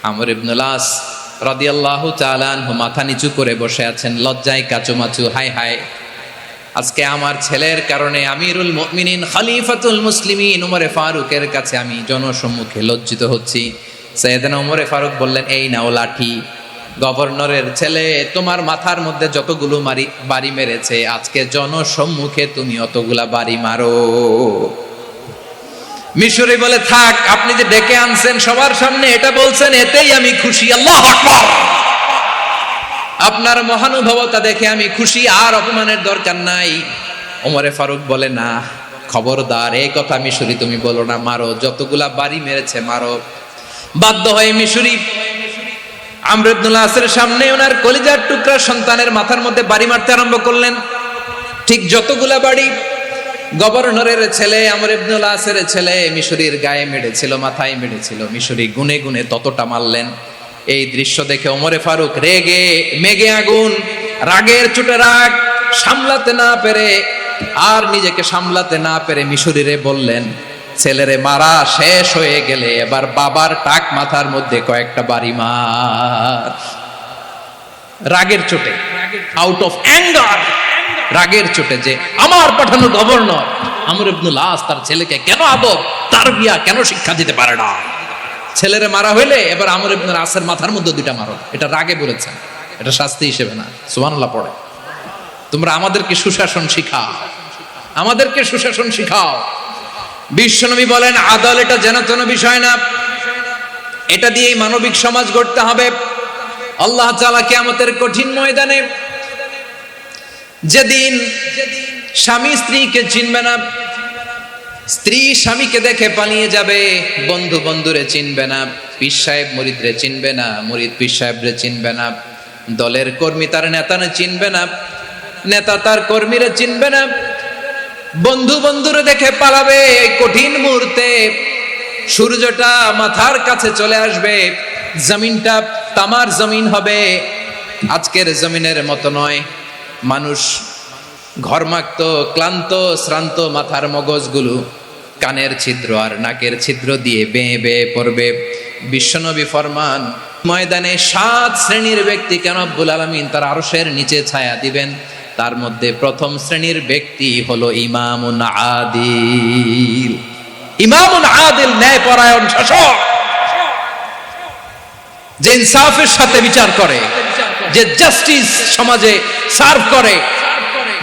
আমর ইবনে আস রাদিয়াল্লাহু তাআলা আনহু মাথা নিচু করে বসে আছেন, লজ্জায় কাচুমাচু। হায় হায়, আজকে আমার ছেলের কারণে আমিরুল মুমিনিন খলিফাতুল মুসলিমিন ওমর ফারুকের কাছে আমি জনসম্মুখে লজ্জিত হচ্ছি। সাইয়েদনা ওমর ফারুক বললেন, এই নাও লাঠি। গভর্নরের ছেলে তোমার মাথার মধ্যে যতগুলো বাড়ি মেরেছে, আজকে জনসম্মুখে তুমি অতগুলা বাড়ি মারো। মিশরি বলে, থাক, আপনি যে ডেকে আনছেন সবার সামনে এটা বলছেন, এতেই আমি খুশি। আল্লাহু আকবার! আপনার মহানুভবতা দেখে আমি খুশি, আর অপমানের দরকার নাই। ওমর ফারুক বলে, না, খবরদার, এই কথা মিশরি তুমি বলো না, মারো, যতগুলা বাড়ি মেরেছে মারো। বাধ্য হয়ে মিশরি আমর ইবনে আসের সামনে ওনার কলিজার টুকরা সন্তানের মাথার মধ্যে বাড়ি মারতে আরম্ভ করলেন। ঠিক যতগুলা বাড়ি গভর্নরের ছেলে আমর ইবনে আসের ছেলে মিশরির গায়ে মেরেছিল, মাথায় মেরেছিল, মিশরি গুনে গুনে ততটা মারলেন। এই দৃশ্য দেখে ওমর ফারুক রেগে মেগে আগুন, রাগের চোটে রাগ সামলাতে না পেরে, আর নিজেকে সামলাতে না পেরে মিশরিরে বললেন, ছেলেরে মারা শেষ হয়ে গেলে এবার বাবার টাক মাথার মধ্যে কয়েকটা বাড়ি মার। রাগের চোটে, আউট অফ অ্যাঙ্গার রাগের চোটে যে আমার পাঠানো গভর্নর আমর ইবনুল আস তার ছেলেকে কেন আদব তারবিয়া কেন শিক্ষা দিতে পারে না। ছেলেরে মারা হইলে এবার আমর ইবনুল আসের মাথার মধ্যে দুইটা মারো, এটা রাগে বলেছেন, এটা শাস্তি হিসেবে না। সুবহানাল্লাহ পড়ে। তোমরা আমাদেরকে সুশাসন শিখাও, আমাদেরকে সুশাসন শিখাও। বিশ্বনবী বলেন আদল এটা যেন তেন বিষয় না, এটা দিয়েই মানবিক সমাজ গড়তে হবে। আল্লাহ তাআলা কিয়ামতের কঠিন ময়দানে যেদিন স্বামী স্ত্রীকে চিনবে না, স্ত্রী স্বামীকে দেখে পালিয়ে যাবে, বন্ধু বন্ধুরে চিনবে না, পীর সাহেব মুরিদরে চিনবে না, মুরিদ পীর সাহেবরে চিনবে না, দলের কর্মী তার নেতারে চিনবে না, নেতা তার কর্মীরে চিনবে না, বন্ধু বন্ধুরে দেখে পালাবে। এই কঠিন মুহূর্তে সূর্যটা মাথার কাছে চলে আসবে, জমিনটা তামার জমিন হবে, আজকের জমিনের মতো নয়। মানুষ ঘর্মাক্ত ক্লান্ত শ্রান্ত মাথার মগজগুলো কানের ছিদ্র আর নাকের ছিদ্র দিয়ে বেয়ে বেয়ে পড়বে। বিশ্বনবী ফরমান ময়দানে 7 শ্রেণীর ব্যক্তিকে রব্বুল আলামিন তার আরশের নিচে ছায়া দিবেন। তার মধ্যে প্রথম শ্রেণীর ব্যক্তি হলো ইমামুন আদিল। ইমামুন আদিল ন্যায়পরায়ণ শাসক, যে ইনসাফের সাথে বিচার করে, যে জাস্টিস সমাজে সার্ভ করে,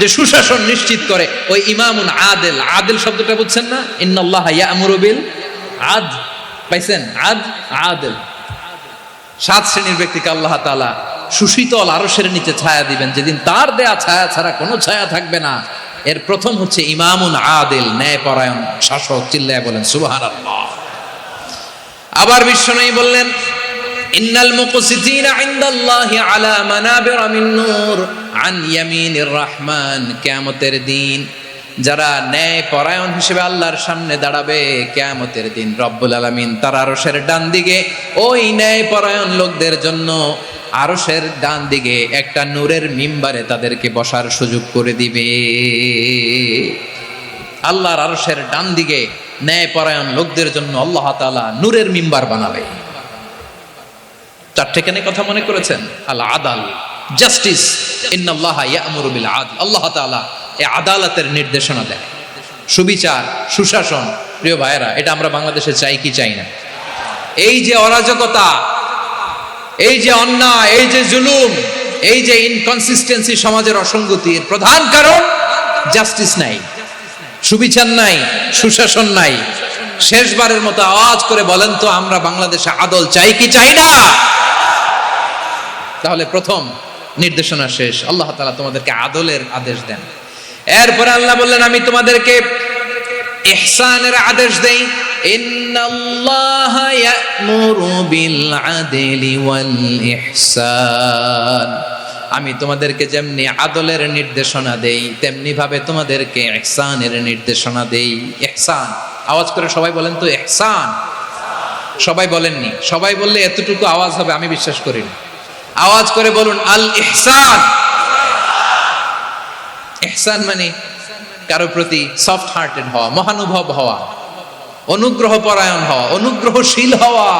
যে সুশাসন নিশ্চিত করে, ওই ইমামুন আদিল। আদিল শব্দটা বুঝছেন না? ইন্নাল্লাহ ইয়া'মুরু বিল আদল, পাইছেন? আদিল। 7 শ্রেণীর ব্যক্তিকে আল্লাহ তাআলা সুশীতল আরশের নিচে ছায়া দিবেন, যেদিন তার দেয়া ছায়া ছাড়া কোনো ছায়া থাকবে না। এর প্রথম হচ্ছে ইমামুন আদিল, ন্যায়পরায়ণ শাসক। চিল্লায় বলেন সুবহানাল্লাহ। আবার বিশ্বনবী বললেন ইন্নাল মুকসিতিনা ইনদাল্লাহি আলা মানাবিরা মিন নূর আন ইয়ামিনির রহমান। কিয়ামতের দিন যারা ন্যায়পরায়ণ হিসেবে আল্লাহর সামনে দাঁড়াবে, কিয়ামতের দিন রব্বুল আলামিন তার আরশের ডান দিকে ওই ন্যায়পরায়ণ লোকদের জন্য আরশের ডান দিকে একটা নূরের মিম্বারে তাদেরকে বসার সুযোগ করে দিবে। আল্লাহর আরশের ডান দিকে ন্যায়পরায়ণ লোকদের জন্য আল্লাহ তাআলা নূরের মিম্বার বানাবে। 4টে কেন কথা মনে করেছেন? আল আদাল, জাস্টিস। ইন্নাল্লাহা ইয়া'মুরু বিল আদল। আল্লাহ তাআলা এই আদালতের নির্দেশনা দেয়, সুবিচার, সুশাসন। প্রিয় ভাইয়েরা, এটা আমরা বাংলাদেশে চাই কি চাই না? এই যে অরাজকতা, এই যে অন্যায়, এই যে জুলুম, এই যে ইনকনসিস্টেন্সি সমাজের অসঙ্গতির প্রধান কারণ জাস্টিস নাই, সুবিচার নাই, সুশাসন নাই। শেষবারের মতো আওয়াজ করে বলেন তো, আমরা বাংলাদেশে আদল চাই কি চাই না? তাহলে প্রথম নির্দেশনা শেষ। আল্লাহ তাআলা তোমাদেরকে আদলের আদেশ দেন। এরপরে আল্লাহ বললেন আমি তোমাদেরকে ইহসানের আদেশ দেই। ইন্নাল্লাহা ইয়া'মুরু বিল আদলি ওয়াল ইহসান। আমি তোমাদেরকে যেমনি আদলের নির্দেশনা দেই, তেমনি ভাবে তোমাদেরকে ইহসানের নির্দেশনা দেই। ইহসান, আওয়াজ করে সবাই বলেন তো ইহসান। সবাই বলেননি, সবাই বললে এতটুকু আওয়াজ হবে আমি বিশ্বাস করি না। আওয়াজ করে বলুন আল ইহসান। ইহসান মানে কারো প্রতি সফট হার্টেড হওয়া, মহানুভব হওয়া, অনুগ্রহ পরায়ণ হওয়া, অনুগ্রহশীল হওয়া,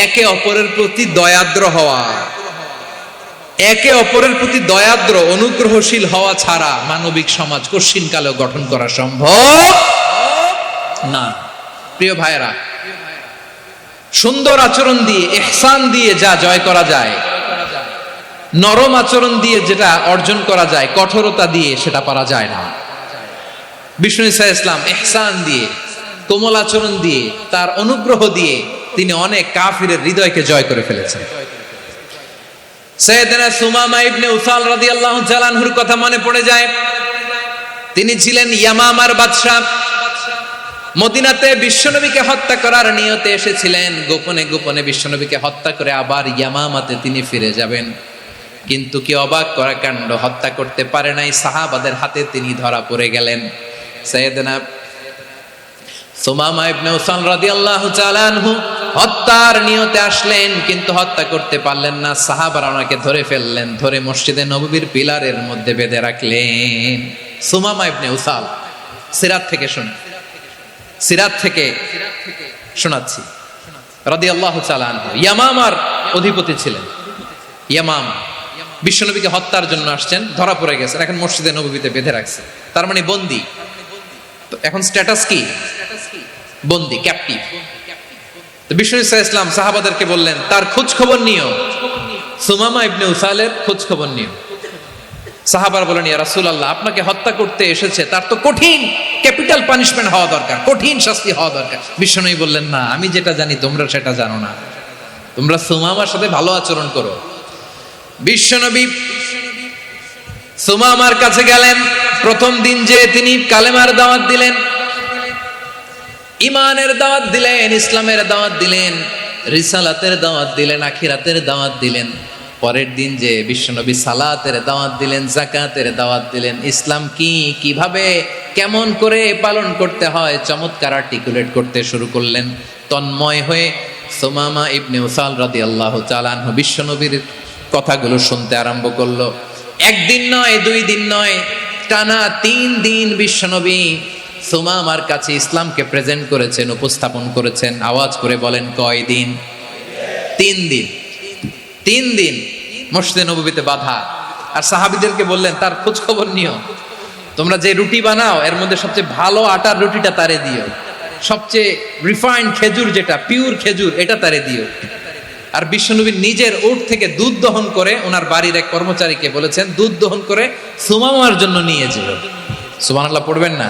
একে অপরের প্রতি দয়াদ্র হওয়া। একে অপরের প্রতি দয়াদ্র অনুগ্রহশীল হওয়া ছাড়া মানবিক সমাজ কশিনকালেও গঠন করা সম্ভব না। প্রিয় ভাইয়েরা, সুন্দর আচরণ দিয়ে, ইহসান দিয়ে যা জয় করা যায়, নরম আচরণ দিয়ে যেটা অর্জন করা যায়, কঠোরতা দিয়ে সেটা পারা যায় না। বিষ্ণু ঈসা ইসলাম ইহসান দিয়ে, কোমল আচরণ দিয়ে, তার অনুগ্রহ দিয়ে তিনি অনেক কাফিরের হৃদয়কে জয় করে ফেলেছেন। সাইয়েদনা সুমামা ইবনে উসাল রাদিয়াল্লাহু তাআলা আনহুর কথা মনে পড়ে যায়। তিনি ছিলেন ইয়ামামার বাদশা। মদিনাতে বিশ্বনবীকে হত্যা করার নিয়তে এসেছিলেন। গোপনে গোপনে বিশ্বনবীকে হত্যা করে আবার ইয়ামামাতে তিনি ফিরে যাবেন। কিন্তু কি অবাক করা কাণ্ড, হত্যা করতে পারে নাই, সাহাবাদের হাতে তিনি ধরা পড়ে গেলেন। সাইয়েদনা সুমামা ইবনে উসাল রাদিয়াল্লাহু তাআলা আনহু হত্যার নিয়তে আসলেন, কিন্তু হত্যা করতে পারলেন না। সাহাবারা ওনাকে ধরে ফেললেন, ধরে মসজিদে নববীর পিলারের মধ্যে বেঁধে রাখলেন। সুমামা ইবনে উসাল, সিরাত থেকে শুনে, সিরাত থেকে শোনাচ্ছি, রাদিয়াল্লাহু তাআলা আনহু ইয়ামামার অধিপতি ছিলেন। ইয়ামামা বিশ্বনবীকে হত্যার জন্য আসছেন, ধরা পড়ে গেছেন, এখন মসজিদে নববীতে বেঁধে রাখছে, তার মানে বন্দী। তো এখন স্ট্যাটাস কি? বন্দী, ক্যাপটিভ। তো বিষ্ণু ইসলাম সাহাবাদেরকে বললেন তার খোঁজ খবর নিও, সুমামা ইবনে উসালের খোঁজ খবর নিও। সাহাবারা বলেন ইয়া রাসূলুল্লাহ, আপনাকে হত্যা করতে এসেছে, তার তো কঠিন ক্যাপিটাল পানিশমেন্ট হওয়া দরকার, কঠিন শাস্তি হওয়া দরকার। বিশ্বনবী বললেন না, আমি যেটা জানি তোমরা সেটা জানো না, তোমরা সুমামার সাথে ভালো আচরণ করো। বিশ্বনবী সুমামার কাছে গেলেন, প্রথম দিন যে তিনি কালেমার দাওয়াত দিলেন, ইমানের দাওয়াত দিলেন, ইসলামের দাওয়াত দিলেন, রিসালাতের দাওয়াত দিলেন, আখিরাতের দাওয়াত দিলেন। পরের দিন যে বিশ্বনবী সালাতের দাওয়াত দিলেন, যাকাতের দাওয়াত দিলেন, ইসলাম কি, কিভাবে, কেমন করে পালন করতে হয় চমৎকার আর্টিকুলেট করতে শুরু করলেন। তন্ময় হয়ে সুমামা ইবনে উসাল রাদিয়াল্লাহু তাআলা আনহু বিশ্বনবীর কথাগুলো শুনতে আরম্ভ করলো। একদিন নয়, 2 দিন নয়, টানা 3 দিন বিশ্বনবী সুমামার কাছে ইসলামকে প্রেজেন্ট করেছেন, উপস্থাপন করেছেন। আওয়াজ করে বলেন কয় দিন? 3 দিন। 3 দিন মসজিদে নববীতে বাধা। আর সাহাবীদেরকে বললেন তার খোঁজ খবর নিও, তোমরা যে রুটি বানাও এর মধ্যে সবচেয়ে ভালো আটার রুটিটা তারে দিও, সবচেয়ে রিফাইন্ড খেজুর, যেটা পিওর খেজুর, এটা তারে দিও। আর বিশ্বনবী নিজের উট থেকে দুধ দহন করে ওনার বাড়ির এক কর্মচারীকে বলেছেন দুধ দহন করে সুমামার জন্য নিয়ে যেও। সুবহানাল্লাহ পড়বেন না?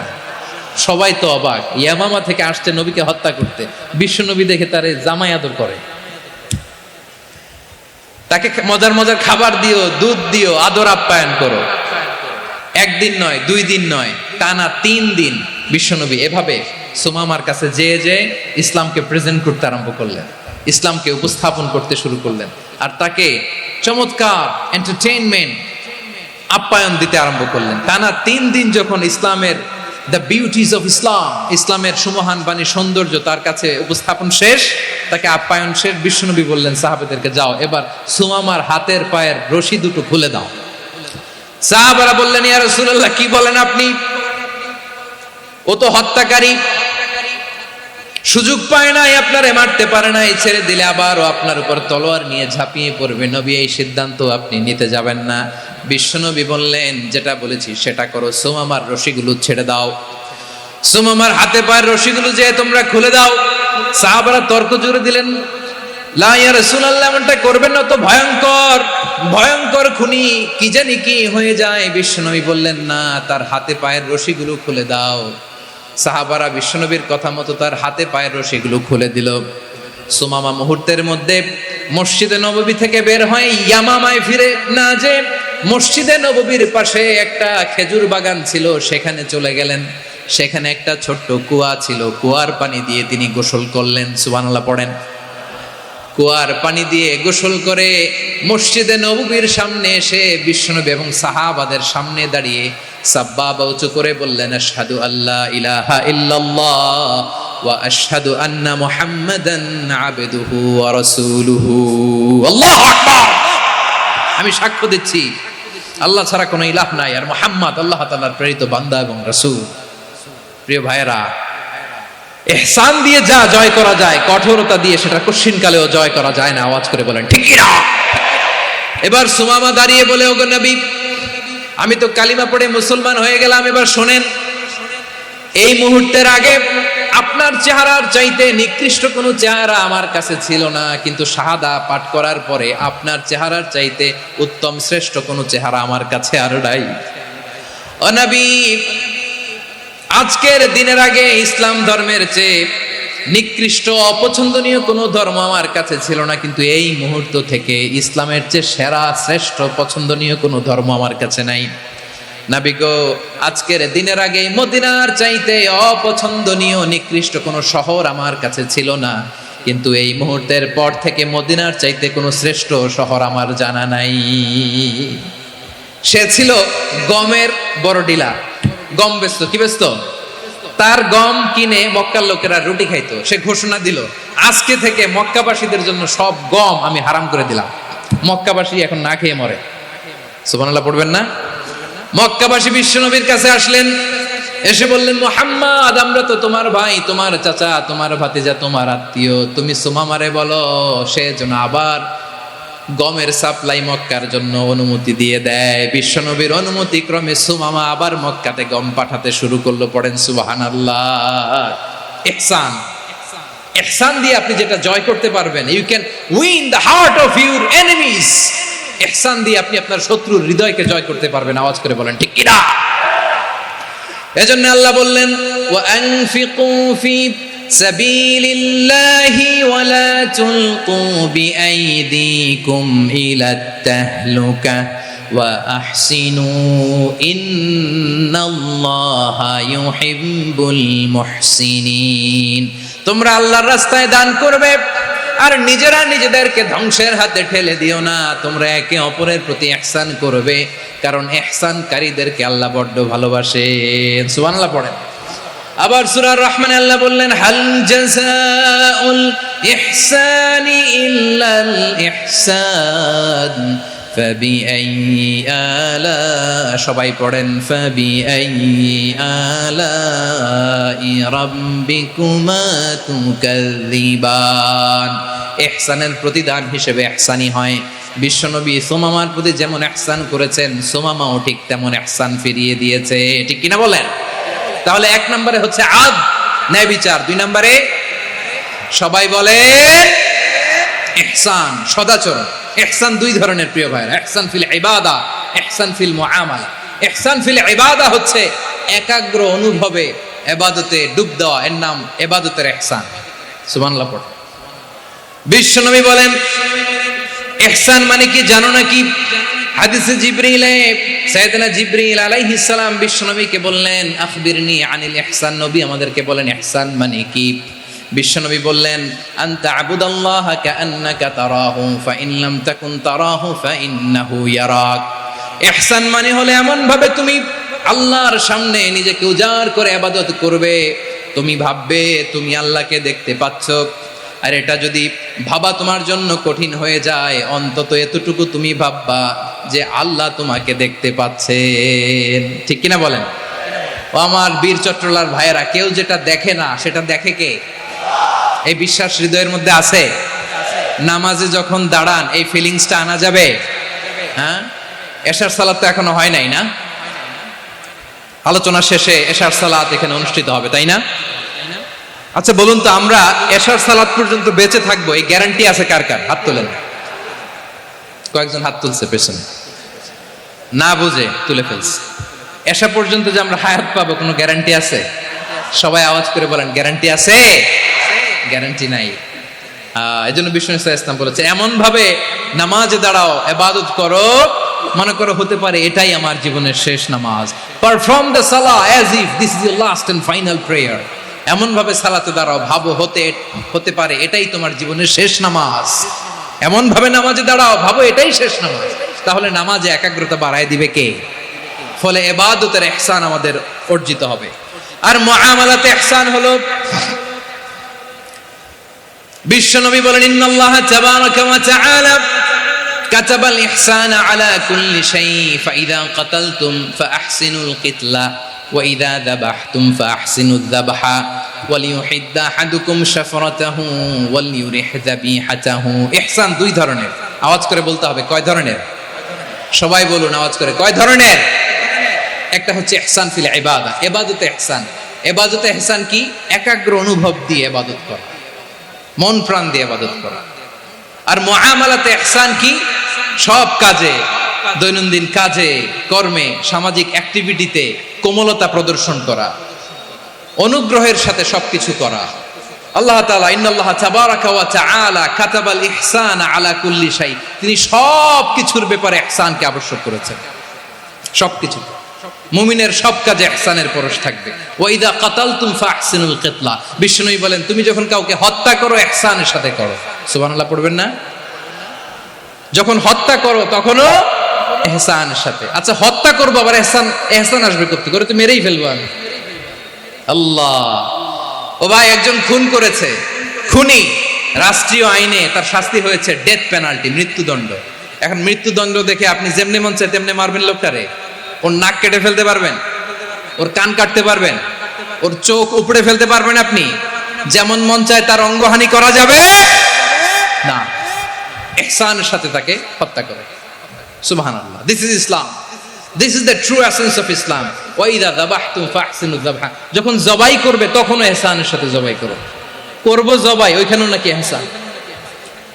সবাই তো অবাক, ইয়ামামা থেকে আসছে নবীকে হত্যা করতে, বিশ্বনবী দেখে তারে জামাই আদর করে, তাকে মজার মজার খাবার দিও, দুধ দিও, আদর আপ্যায়ন করো। একদিন নয়, 2 দিন নয়, টানা 3 দিন বিশ্বনবী এভাবে সুমামার কাছে যেয়ে ইসলামকে প্রেজেন্ট করতে আরম্ভ করলেন, ইসলামকে উপস্থাপন করতে শুরু করলেন। আর তাকে চমৎকার এন্টারটেইনমেন্ট, আপ্যায়ন দিতে আরম্ভ করলেন। টানা 3 দিন যখন ইসলামের দ্য বিউটিজ অফ ইসলাম, ইসলামের সুমহান বাণী, সৌন্দর্য তার কাছে উপস্থাপন শেষ, তাকে আপ্যায়ন শেষ, বিশ্বনবী বললেন সাহাবাদেরকে যাও এবার সুমামার হাতের পায়ের রশি দুটো খুলে দাও। সাহাবারা বললেন ইয়া রাসূলুল্লাহ, কি বলেন আপনি? ও তো হত্যাকারী, সুযোগ পায় নাই, আপনারে মারতে পারে নাই, ছেড়ে দিলে আবার ও আপনার উপর তলোয়ার নিয়ে ঝাঁপিয়ে পড়বে। নবী এই সিদ্ধান্ত আপনি নিতে যাবেন না। বিশ্বনবী বললেন যেটা বলেছি সেটা করো, সুমামার রশিগুলো ছেড়ে দাও, সুমামার হাতে পায়ের রশিগুলো যে তোমরা খুলে দাও। সাহাবারা তর্ক জুড়ে দিলেন, লা ইয়া রাসূলুল্লাহ, এমনটা করবেন না, তো ভয়ঙ্কর ভয়ঙ্কর খুনি, কি জানি কি হয়ে যায়। বিশ্বনবী বললেন না, তার হাতে পায়ের রশিগুলো খুলে দাও। সাহাবারা বিশ্বনবীর কথা মতো তার হাতে পায়ের রশিগুলো খুলে দিল। সুমামা মুহূর্তের মধ্যে মসজিদে নববী থেকে বের হয়, ইয়ামামায় ফিরে না যে মসজিদে নববীর পাশে একটা খেজুর বাগান ছিল সেখানে চলে গেলেন। সেখানে একটা ছোট্ট কুয়া ছিল, কুয়ার পানি দিয়ে তিনি গোসল করলেন। সুবহানাল্লাহ পড়েন। কুয়ার পানি দিয়ে গোসল করে মসজিদে নববীর সামনে এসে বিশ্বনবী এবং সাহাবাদের সামনে দাঁড়িয়ে সাব্বাবা উঁচু করে বললেন, আশহাদু আল্লা ইলাহা ইল্লাল্লাহ ওয়া আশহাদু আন্না মুহাম্মাদান আবদুহু ওয়া রাসূলুহু। আল্লাহু আকবার। আমি সাক্ষ্য দিচ্ছি আল্লাহ ছাড়া কোনো ইলাহ নাই, আর মুহাম্মদ আল্লাহ তাআলার প্রেরিত বান্দা এবং রাসূল। প্রিয় ভাইয়েরা, ইহসান দিয়ে যা জয় করা যায়, কঠোরতা দিয়ে সেটা কঠিনকালেও জয় করা যায় না। আওয়াজ করে বলেন ঠিক কি না? এবার সুমামা দাঁড়িয়ে বলে, ওগো নবী, আমি তো কালিমা পড়ে মুসলমান হয়ে গেলাম, এবার শোনেন, এই মুহূর্তের আগে আপনার চেহারার চাইতে নিকৃষ্ট কোনো চেহারা আমার কাছে ছিল না, কিন্তু শাহাদা পাঠ করার পরে আপনার চেহারার চাইতে উত্তম শ্রেষ্ঠ কোনো চেহারা আমার কাছে আর নাই। ও নবী, আজকের দিনের আগে ইসলাম ধর্মের চেয়ে নিকৃষ্ট অপছন্দনীয় কোনো ধর্ম আমার কাছে ছিল না, কিন্তু এই মুহূর্ত থেকে ইসলামের চেয়ে সেরা শ্রেষ্ঠ পছন্দনীয় কোনো ধর্ম আমার কাছে নাই। নবী গো, আজকের দিনের আগে মদিনার চাইতে অপছন্দনীয় নিকৃষ্ট কোনো শহর আমার কাছে ছিল না, কিন্তু এই মুহূর্তের পর থেকে মদিনার চাইতে কোনো শ্রেষ্ঠ শহর আমার জানা নাই। সে ছিল গমের বড় ডিলার, গম বেচত। কি বেচত? তার গম কিনে মক্কার লোকেরা রুটি খাইতো। সে ঘোষণা দিল, আজকে থেকে মক্কাবাসীদের জন্য সব গম আমি হারাম করে দিলাম, মক্কাবাসী এখন না খেয়ে মরে। সুবহানাল্লাহ পড়বেন না? মক্কাবাসী বিশ্বনবীর কাছে আসলেন, এসে বললেন, মুহাম্মদ, আমরা তো তোমার ভাই, তোমার চাচা, তোমার ভাতিজা, তোমার আত্মীয়, তুমি সুমামারে বলো সে যেন আবার গমের সাপ্লাই মক্কার জন্য অনুমতি দিয়ে দেয়। বিশ্বনবীর অনুমতি ক্রমে সুমামা আবার মক্কাতে গম পাঠাতে শুরু করলো। পড়েন সুবহানাল্লাহ। ইহসান, ইহসান দিয়ে আপনি যেটা জয় করতে পারবেন, you can win the heart of your enemies. ইহসান দিয়ে আপনি আপনার শত্রুর হৃদয়কে জয় করতে পারবেন। আওয়াজ করে বলেন ঠিক কিনা? এজন্য আল্লাহ বললেন, ওয়া আনফিকু ফি সাবিলিল্লাহি ওয়া লা তুলকু বিআইদিকুম ইলাত তাহলুকা ওয়া আহসিনু ইন্নাল্লাহা ইউহিব্বুল মুহসিনিন। তোমরা আল্লাহর রাস্তায় দান করবে আর নিজেরা নিজেদেরকে ধ্বংসের হাতে ঠেলে দিও না। তোমরা একে অপরের প্রতি ইহসান করবে, কারণ ইহসানকারীদেরকে আল্লাহ বড্ড ভালোবাসেন। সুবহানাল্লাহ পড়েন। আবার সূরা রহমানে আল্লাহ বললেন, হাল জাযাউল ইহসানি ইল্লাল ইহসান ফাবিআইয়ি আলা, সবাই পড়েন, ফাবিআইয়ি আলাই রাব্বিকুমা তুকাযযিবান। ইহসানের প্রতিদান হিসেবে ইহসানই হয়। বিশ্বনবী সুমামার প্রতি যেমন ইহসান করেছেন, সুমামাও ঠিক তেমন ইহসান ফিরিয়ে দিয়েছে। ঠিক কিনা বলেন? তাহলে এক নম্বরে হচ্ছে আদ, ন্যায় বিচার। দুই নম্বরে সবাই বলে ইহসান, সদাচরণ। ইহসান দুই ধরনের প্রিয় ভাইরা, ইহসান ফিল ইবাদা, ইহসান ফিল মুআমালা। ইহসান ফিল ইবাদা হচ্ছে একাগ্র অনুভবে ইবাদতে ডুব দেওয়া, এর নাম ইবাদতের ইহসান। সুবহানাল্লাহ পড়ো। বিশ্বনবী বলেন ইহসান মানে কি জানো নাকি? হাদিসে জিবরিলে সাইয়েদনা জিবরিল আলাইহিস সালাম বিশ্বনবীকে বললেন, আখবিরনি আনিল ইহসান। নবী আমাদেরকে বলেন ইহসান মানে কি? বিশ্বনবী বললেন, আনতা আবুদাল্লাহ কাআন্নাকা তারাহু ফাইন লাম তাকুন তারাহু ফাইন্নাহু ইয়ারাক। ইহসান মানে হলো এমন ভাবে তুমি আল্লাহর সামনে নিজেকে উজাড় করে ইবাদত করবে, তুমি ভাববে তুমি আল্লাহকে দেখতে পাচ্ছ। আর এটা যদি ভাবা তোমার জন্য কঠিন হয়ে যায়, অন্তত এতটুকু তুমি ভাববা যে আল্লাহ তোমাকে দেখতে পাচ্ছেন। ঠিক কিনা বলেন? ও আমার বীর চট্টলার ভাইয়েরা, কেউ যেটা দেখে না সেটা দেখে কে? এই বিশ্বাস হৃদয়ের মধ্যে আছে? নামাজে যখন দাঁড়ান এই ফিলিংসটা আনা যাবে? হ্যাঁ, এশার সালাত তো এখনো হয় নাই না? আলোচনা শেষে এশার সালাত এখানে অনুষ্ঠিত হবে, তাই না? আচ্ছা বলুন তো, আমরা এশার সালাত পর্যন্ত বেঁচে থাকবো এই গ্যারান্টি আছে কার কার? হাত তোলেন। কয়েকজন হাত তুলছে পেছনে, না বুঝে তুলে ফেলছে। এশা পর্যন্ত যে আমরা হায়াত পাবো কোনো গ্যারান্টি আছে? সবাই আওয়াজ করে বলেন, গ্যারান্টি আছে? গ্যারান্টি নাই। এজন্য বিষ্ণু ইসলাম বলেছে, এমন ভাবে নামাজে দাঁড়াও, ইবাদত করো, মনে করো হতে পারে এটাই আমার জীবনের শেষ নামাজ। পারফর্ম দ্য সালাহ as if this is your last and final prayer. এমন ভাবে সালাতে দাঁড়াও, ভাবো হতে পারে এটাই তোমার জীবনের শেষ নামাজ। এমন ভাবে নামাজে দাঁড়াও, ভাবো এটাই শেষ নামাজ। তাহলে নামাজে একাগ্রতা বাড়ায় দিবে কে? ফলে ইবাদতের ইহসান আমাদের অর্জিত হবে। আর মুআমালাতে ইহসান হলো, বিশ্বনবী বলেন, ইন্নাল্লাহা তাবারাকা ওয়া তাআলা কাতাবাল ইহসানা আলা কুল্লি শাই ফাইযা কাতালতুম ফাআহসিনুল কিতলা ওয়া ইযা যাবাহতুম ফাআহসিনুদ যাবহা ওয়ালিয়ুহিদ্দা আহাদুকুম শাফরাতাহু ওয়ালিয়ুরিহ যাবিহাতাহু। ইহসান দুই ধরনের। আওয়াজ করে বলতে হবে, কয় ধরনের? সবাই বলুন আওয়াজ করে, কয় ধরনের? একটা হচ্ছে ইহসান ফিল ইবাদা, ইবাদতে ইহসান। ইবাদতে ইহসান কি? একাগ্র অনুভব দিয়ে ইবাদত করা, মন প্রাণ দিয়ে ইবাদত করা। আর মুআমালাতে ইহসান কি? সব কাজে, দৈনন্দিন কাজে, কর্মে, সামাজিক অ্যাক্টিভিটিতে কোমলতা প্রদর্শন করা, অনুগ্রহের সাথে সবকিছু করা। আল্লাহ তাআলা ইন্নাল্লাহা তাবারাকা ওয়া তাআলা কাতাবাল ইহসানা আলা কুল্লি শাই, তিনি সব কিছুর ব্যাপারে ইহসানকে আবশ্যক করেছেন। সবকিছু, মুমিনের সব কাজে ইহসানের পরশ থাকবে। ওয়া ইযা কাতালতুম ফাহসিনুল কিতলা, বিষ্ণুই বলেন তুমি যখন কাউকে হত্যা করো ইহসানের সাথে করো। সুবহানাল্লাহ পড়বেন না? যখন হত্যা করো তখনও ইহসানের সাথে। আচ্ছা হত্যা করবো আবার ইহসান আসবে করতে করে, তো মেরেই ফেলবো আমি। আল্লাহ, ও ভাই একজন খুন করেছে, খুনি, রাষ্ট্রীয় আইনে তার শাস্তি হয়েছে ডেথ পেনাল্টি, মৃত্যুদণ্ড। এখন মৃত্যুদণ্ড দেখে আপনি যেমনি মন চায় তেমনি মারবেন লোকটারে? ওর নাক কেটে ফেলতে পারবেন? ওর কান কাটতে পারবেন? ওর চোখ উপড়ে ফেলতে পারবেন আপনি? যেমন মন চায় তার অঙ্গহানি করা যাবে না। ইহসানের সাথে তাকে হত্যা করে। সুবহানাল্লাহ, this is Islam, this is the true essence of Islam. ওয়া ইযা যাবাহতুম ফাহসিনু যাবহা, যখন জবাই করবে তখনও ইহসানের সাথে জবাই করো। করব জবাই, ওইখানেও নাকি ইহসান।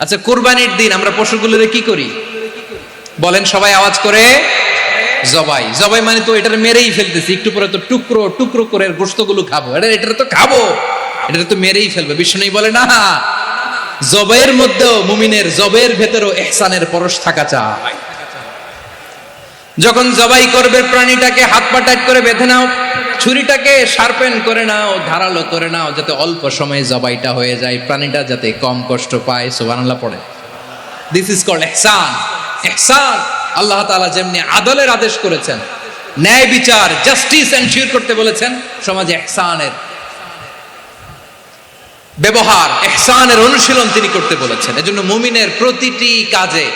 আচ্ছা, কুরবানির দিন আমরা পশুগুলোরে কি করি বলেন সবাই আওয়াজ করে? জবাই। জবাই মানে তো এটার মেরেই ফেলতেছি, একটু পরে তো টুকরো টুকরো করে গোশতগুলো খাবো, এটা তো খাবো, এটা তো মেরেই ফেলবে। বিষ্ণু বলে না, জবাইয়ের মধ্যেও মুমিনের জবের ভেতরেও ইহসানের পরশ থাকা চাই। যখন জবাই করবে প্রাণীটাকে হাত পা টাইট করে বেঁধে নাও, ছুরিটাকে শার্পেন করে নাও, ধারালো করে নাও, যাতে অল্প সময়ে জবাইটা হয়ে যায়, প্রাণীটা যাতে কম কষ্ট পায়। সুবহানাল্লাহ পড়ে। দিস ইজ কল্ড ইহসান। ইহসান আল্লাহ তাআলা যেমনি আদলের আদেশ করেছেন, ন্যায় বিচার জাস্টিস এনশিওর করতে বলেছেন, সমাজে ইহসানের ব্যবহার, ইহসানের অনুশীলন তিনি করতে বলেছেন। এজন্য মুমিনের প্রতিটি কাজে,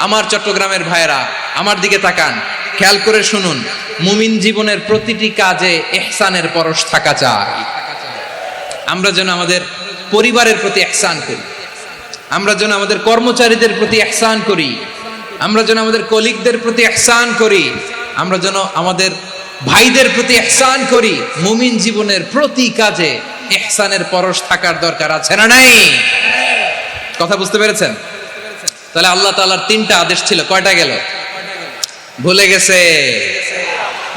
আমার চট্টগ্রামের ভাইয়েরা আমার দিকে তাকান, খেয়াল করে শুনুন, মুমিন জীবনের প্রতিটি কাজে ইহসানের পরশ থাকা চাই। আমরা যেন আমাদের পরিবারের প্রতি ইহসান করি, আমরা যেন আমাদের কর্মচারীদের প্রতি ইহসান করি, আমরা যেন আমাদের কলিগদের প্রতি ইহসান করি, আমরা যেন আমাদের ভাইদের প্রতি ইহসান করি। মুমিন জীবনের প্রতি কাজে ইহসানের পরশ থাকার দরকার আছে না নাই? কথা বুঝতে পেরেছেন? তাহলে আল্লাহ তাআলার তিনটা আদেশ ছিল, কয়টা গেল? ভুলে গেছে,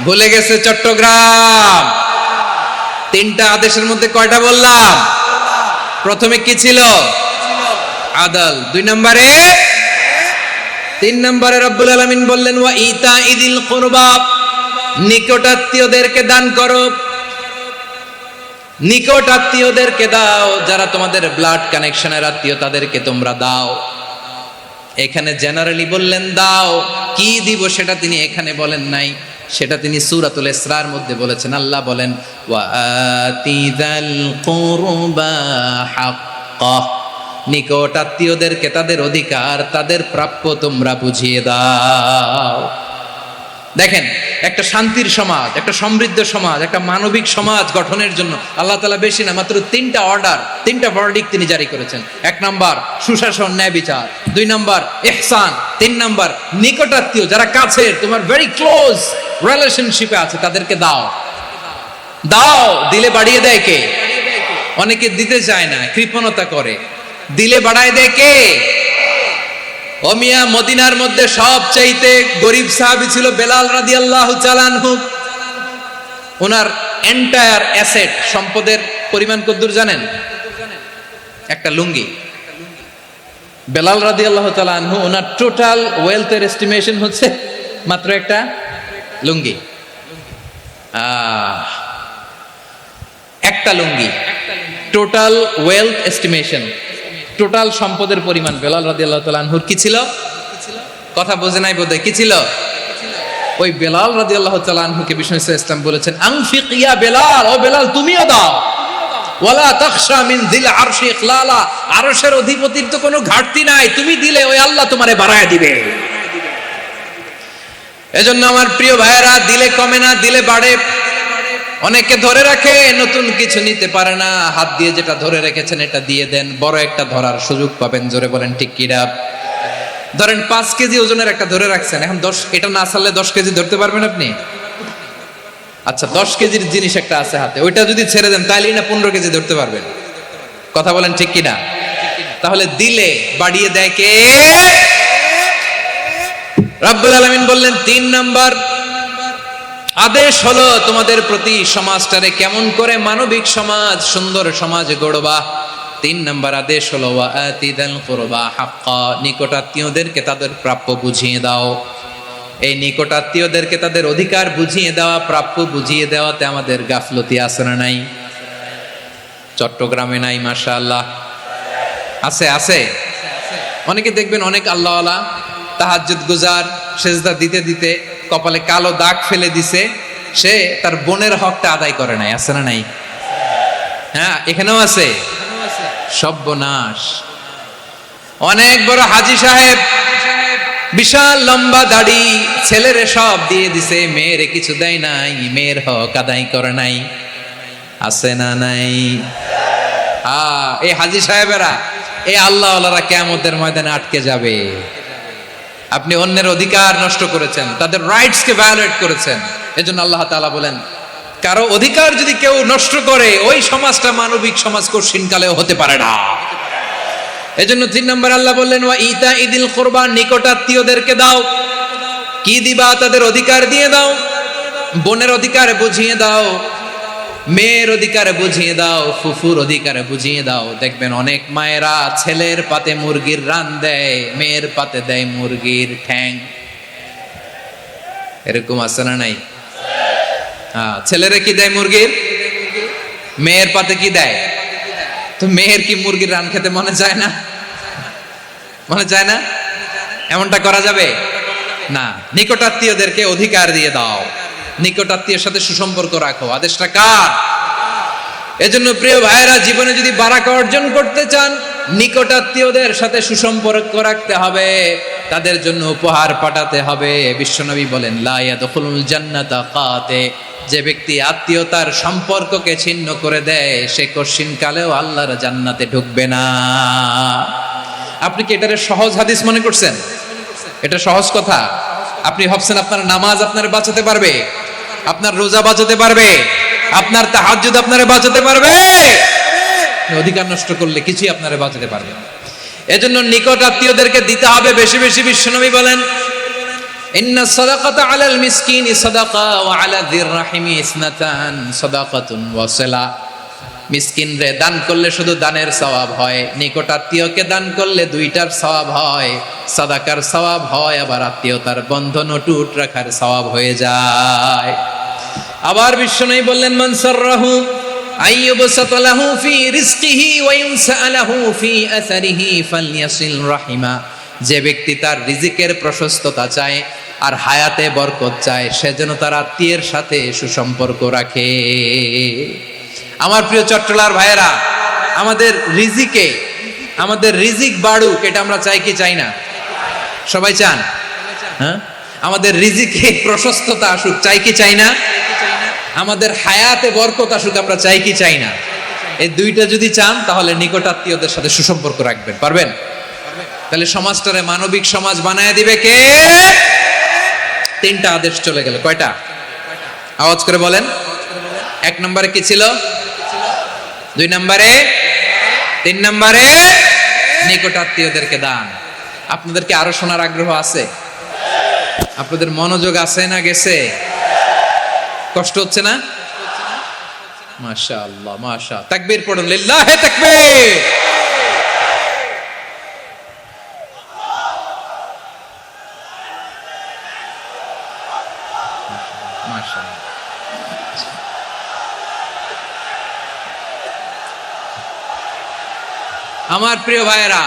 ভুলে গেছে চট্টগ্রাম। তিনটা আদেশের মধ্যে কয়টা বললাম? প্রথমে কি ছিল? আদল। 2 নম্বরে, 3 নম্বরে রব্বুল আলামিন বললেন ওয়া ইতা ইদিল কুরবা, নিকট আত্মীয়দেরকে দান করো, নিকট আত্মীয়দেরকে দাও, যারা তোমাদের ব্লাড কানেকশনের আত্মীয় তাদেরকে তোমরা দাও। এখানে জেনারেলি বললেন দাও, কি দিব সেটা তিনি এখানে বলেন নাই, সেটা তিনি সূরাতুল ইসরার মধ্যে বলেছেন। আল্লাহ বলেন ওয়া আতিযাল কুরবা হাক্কাহ, নিকট আত্মীয়দেরকে তাদের অধিকার, তাদের প্রাপ্য তোমরা বুঝিয়ে দাও। দেখেন, একটা শান্তির সমাজ, একটা সমৃদ্ধ সমাজ, একটা মানবিক সমাজ গঠনের জন্য আল্লাহ তাআলা বেশি না, মাত্র 3টা অর্ডার, 3টা ভার্ডিক্ট তিনি জারি করেছেন। 1 নাম্বার সুশাসন, ন্যায় বিচার। 2 নাম্বার ইহসান। 3 নাম্বার নিকটাত্মীয়, যারা কাছের, তোমার ভেরি ক্লোজ রিলেশনশিপে আছে, তাদেরকে দাও। দাও, দিলে বাড়িয়ে দেয় কে? অনেকে দিতে চায় না, কৃপণতা করে। দিলে বাড়ায় দেয় কে? ও মিয়া, মদিনার মধ্যে সবচাইতে গরিব সাহাবী ছিল বেলাল রাদিয়াল্লাহু তাআলা আনহু। ওনার এন্টায়ার অ্যাসেট, সম্পদের পরিমাণ কতদূর জানেন? একটা লুঙ্গি। বেলাল রাদিয়াল্লাহু তাআলা আনহু, ওনার টোটাল ওয়েলথের এস্টিমেশন হচ্ছে মাত্র একটা লুঙ্গি। একটা লুঙ্গি, টোটাল ওয়েলথ এস্টিমেশন, টোটাল সম্পদের পরিমাণ বেলাল রাদিয়াল্লাহু তাআলা আনহুর কি ছিল? কথা বোঝে নাই বোধহয়, কি ছিল? ওই বেলাল রাদিয়াল্লাহু তাআলা আনহুকে বিষ্ণু ইসলাম বলেছেন আনফিক ইয়া বেলাল, ও বেলাল তুমিও দাও। ওয়ালা তাখশা মিন যিল আরশি ইখলালা, আরশের অধিপতির তো কোনো ঘাটতি নাই, তুমি দিলে ওই আল্লাহ তোমারে বাড়ায় দিবে। এজন্য আমার প্রিয় ভাইয়েরা, দিলে কমে না, দিলে বাড়ে। অনেকে ধরে রাখে, নতুন কিছু নিতে পারে না, হাত দিয়ে যেটা ধরে রেখেছেন এটা দিয়ে দেন, বড় একটা ধরার সুযোগ পাবেন। জোরে বলেন ঠিক কিনা? ধরেন 5 কেজি ওজনের একটা ধরে রাখছেন, এখন 10, এটা না ছাড়লে 10 কেজি ধরতে পারবেন আপনি? আচ্ছা, 10 কেজির জিনিস একটা আছে হাতে, ওইটা যদি ছেড়ে দেন তাহলেই না 15 কেজি ধরতে পারবেন। কথা বলেন ঠিক কিনা? তাহলে দিলে বাড়িয়ে দেয় কে? রব্বুল আলামিন বললেন 3 নাম্বার আদেশ হলো তোমাদের প্রতি সমাজটারে কেমন করে মানবিক সমাজ, সুন্দর সমাজ গড়বা। 3 নাম্বার আদেশ হলো ওয়া আতিদাল কুরবা হাক্কা, নিকটাত্মীয়দেরকে তাদের প্রাপ্য বুঝিয়ে দাও। এই নিকটাত্মীয়দেরকে তাদের অধিকার বুঝিয়ে দেওয়া, প্রাপ্য বুঝিয়ে দেওয়াতে আমাদের গাফলতি আছে না নাই? চট্টগ্রামে নাই? মাশাআল্লাহ আছে, আছে। অনেকে দেখবেন অনেক আল্লাহওয়ালা, তাহাজ্জুদ গুজার, সেজদা দিতে দিতে কপালে কালো দাগ ফেলে দিছে, সে তার বোনের হকটা আদায় করে নাই। আছে না নাই? হ্যাঁ, এখানেও আছে। সর্বনাশ। অনেক বড় হাজী সাহেব, বিশাল লম্বা দাড়ি, ছেলেরে সব দিয়ে দিছে, মেয়েরে কিছু দেয় নাই, মেয়ের হক আদায় করে নাই। আছে না নাই? এই হাজী সাহেবেরা এই আল্লাহ ওয়ালারা কিয়ামতের ময়দানে আটকে যাবে। আপনি অন্যের অধিকার নষ্ট করেছেন, তাদের রাইটস কে ভায়োলেট করেছেন। এজন্য আল্লাহ তাআলা বলেন, কারো অধিকার যদি কেউ নষ্ট করে, ওই সমাজটা মানবিক সমাজ কঠিনকালেও হতে পারে না। এজন্য 3 নম্বর আল্লাহ বললেন, ওয়া ইতা ইদিল কুরবা, নিকটাত্মীয়দেরকে দাও। কি দিবা? তাদের অধিকার দিয়ে দাও। বোনের অধিকার বুঝিয়ে দাও, মেয়ের অধিকার বুঝিয়ে দাও, ফুফুর অধিকার বুঝিয়ে দাও। দেখবেন অনেক মায়েরা ছেলের পাতে মুরগির রান দেয়, মেয়ের পাতে দেয় মুরগির ঠ্যাং। এরকম আছে না নাই? হ্যাঁ, ছেলেরা কি দেয়? মুরগির। মেয়ের পাতে কি দেয়? তো মেয়ের কি মুরগির রান খেতে মনে চায় না? মনে চায় না? এমনটা করা যাবে না। নিকটাত্মীয়দেরকে অধিকার দিয়ে দাও, নিকটাত্মীয়ের সাথে সুসম্পর্ক রাখো। আদেশটা কার? এজন্য প্রিয় ভাইয়েরা, জীবনে যদি বারাকা অর্জন করতে চান, নিকটাত্মীয়দের সাথে সুসম্পর্ক রাখতে হবে, তাদের জন্য উপহার পাঠাতে হবে। বিশ্বনবী বলেন, লা ইয়াদখুলুল জান্নাতা কাতে, যে ব্যক্তি আত্মীয়তার সম্পর্ককে ছিন্ন করে দেয়, সে কঠিনকালেও আল্লাহর জান্নাতে ঢুকবে না। আপনি কি এটারে সহজ হাদিস মনে করছেন? এটা সহজ কথা? আপনি ভাবছেন আপনার নামাজ আপনার বাঁচাতে পারবে, আপনার রোজা বাঁচাতে পারবে, আপনার তাহাজ্জুদ আপনারে বাঁচাতে পারবে? অধিকার নষ্ট করলে কিছুই আপনারে বাঁচাতে পারবে না। এজন্য নিকট আত্মীয়দেরকে দিতে হবে বেশি বেশি। বিশ্বনবী বলেন, ইন্না সাদাকাতা আলাল মিসকিনি সাদাকা ওয়া আলা যির রাহিমি ইসনাতান সাদাকাতুন ওয়া সিলা। মিসকিনরে দান করলে শুধু দানের সওয়াব হয়, নিকট আত্মীয়কে দান করলে দুইটার সওয়াব হয়। সাদাকার সওয়াব হয়, আবার আত্মীয়তার বন্ধন অটুট রাখার সওয়াব হয়ে যায়। আবার বিশ্বনবী বললেন, মান সাররাহু আইয়ুবসাতা লাহু ফি রিজকিহি ওয়া ইউনসা লাহু ফি আসারিহি ফালইয়াসিল রাহিমা। যে ব্যক্তি তার রিজিকের প্রশস্ততা চায় আর হায়াতে বরকত চায়, সে যেন তার আত্মীয়ের সাথে সুসম্পর্ক রাখে। আমার প্রিয় চট্টলার ভাইয়েরা, আমাদের রিজিক বাড়ুক, এটা আমরা চাই কি চাই না? সবাই চান? হ্যাঁ, আমাদের রিজিকে প্রশস্ততা আসুক, চাই কি চাই না? আমাদের হায়াতে বরকত আসুক, আমরা চাই কি চাই না? এই দুইটা যদি চান, তাহলে নিকটাত্মীয়দের সাথে সুসম্পর্ক রাখবেন। পারবেন? তাহলে সমাজটারে মানবিক সমাজ বানায় দিবে কে? 3টা আদেশ চলে গেল। কয়টা? আওয়াজ করে বলেন। 1 নম্বরে কি ছিল? 2 নম্বরে, 3 নম্বরে নিকটাত্মীয়দেরকে দান। আপনাদেরকে আরো শোনার আগ্রহ আছে? আপনাদের মনোযোগ আছে না গেছে? কষ্ট হচ্ছে না? মাশাআল্লাহ, মাশাআল্লাহ। তাকবীর পড়ুন, লিল্লাহি তাকবীর। মাশাআল্লাহ। আমার প্রিয় ভাইয়েরা,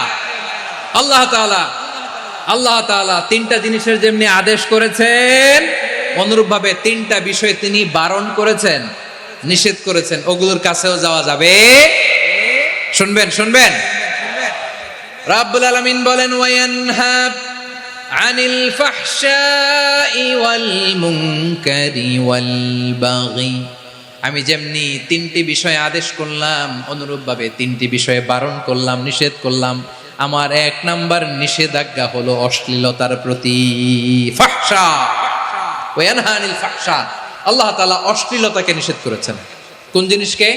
আল্লাহ তাআলা 3টা জিনিসের যেমনি আদেশ করেছেন, অনুরূপভাবে 3টা বিষয় তিনি বারণ করেছেন, নিষেধ করেছেন। ওগুলোর কাছেও যাওয়া যাবে। শুনবেন। রাব্বুল আলামিন বলেন, ওয়ায়ানহা আনিল ফাহশাই ওয়াল মুনকারি ওয়াল বাগি। আমি যেমনি 3টি বিষয়ে আদেশ করলাম, অনুরূপভাবে 3টি বিষয়ে বারণ করলাম, নিষেধ করলাম। আমার 1 নাম্বার নিষেধাজ্ঞা হলো অশ্লীলতার প্রতি। ফাহশা, ওয়ায়ানহা আনিল ফাহশা, আল্লাহ তাআলা অশ্লীলতাকে নিষেধ করেছেন। কোন জিনিসকে?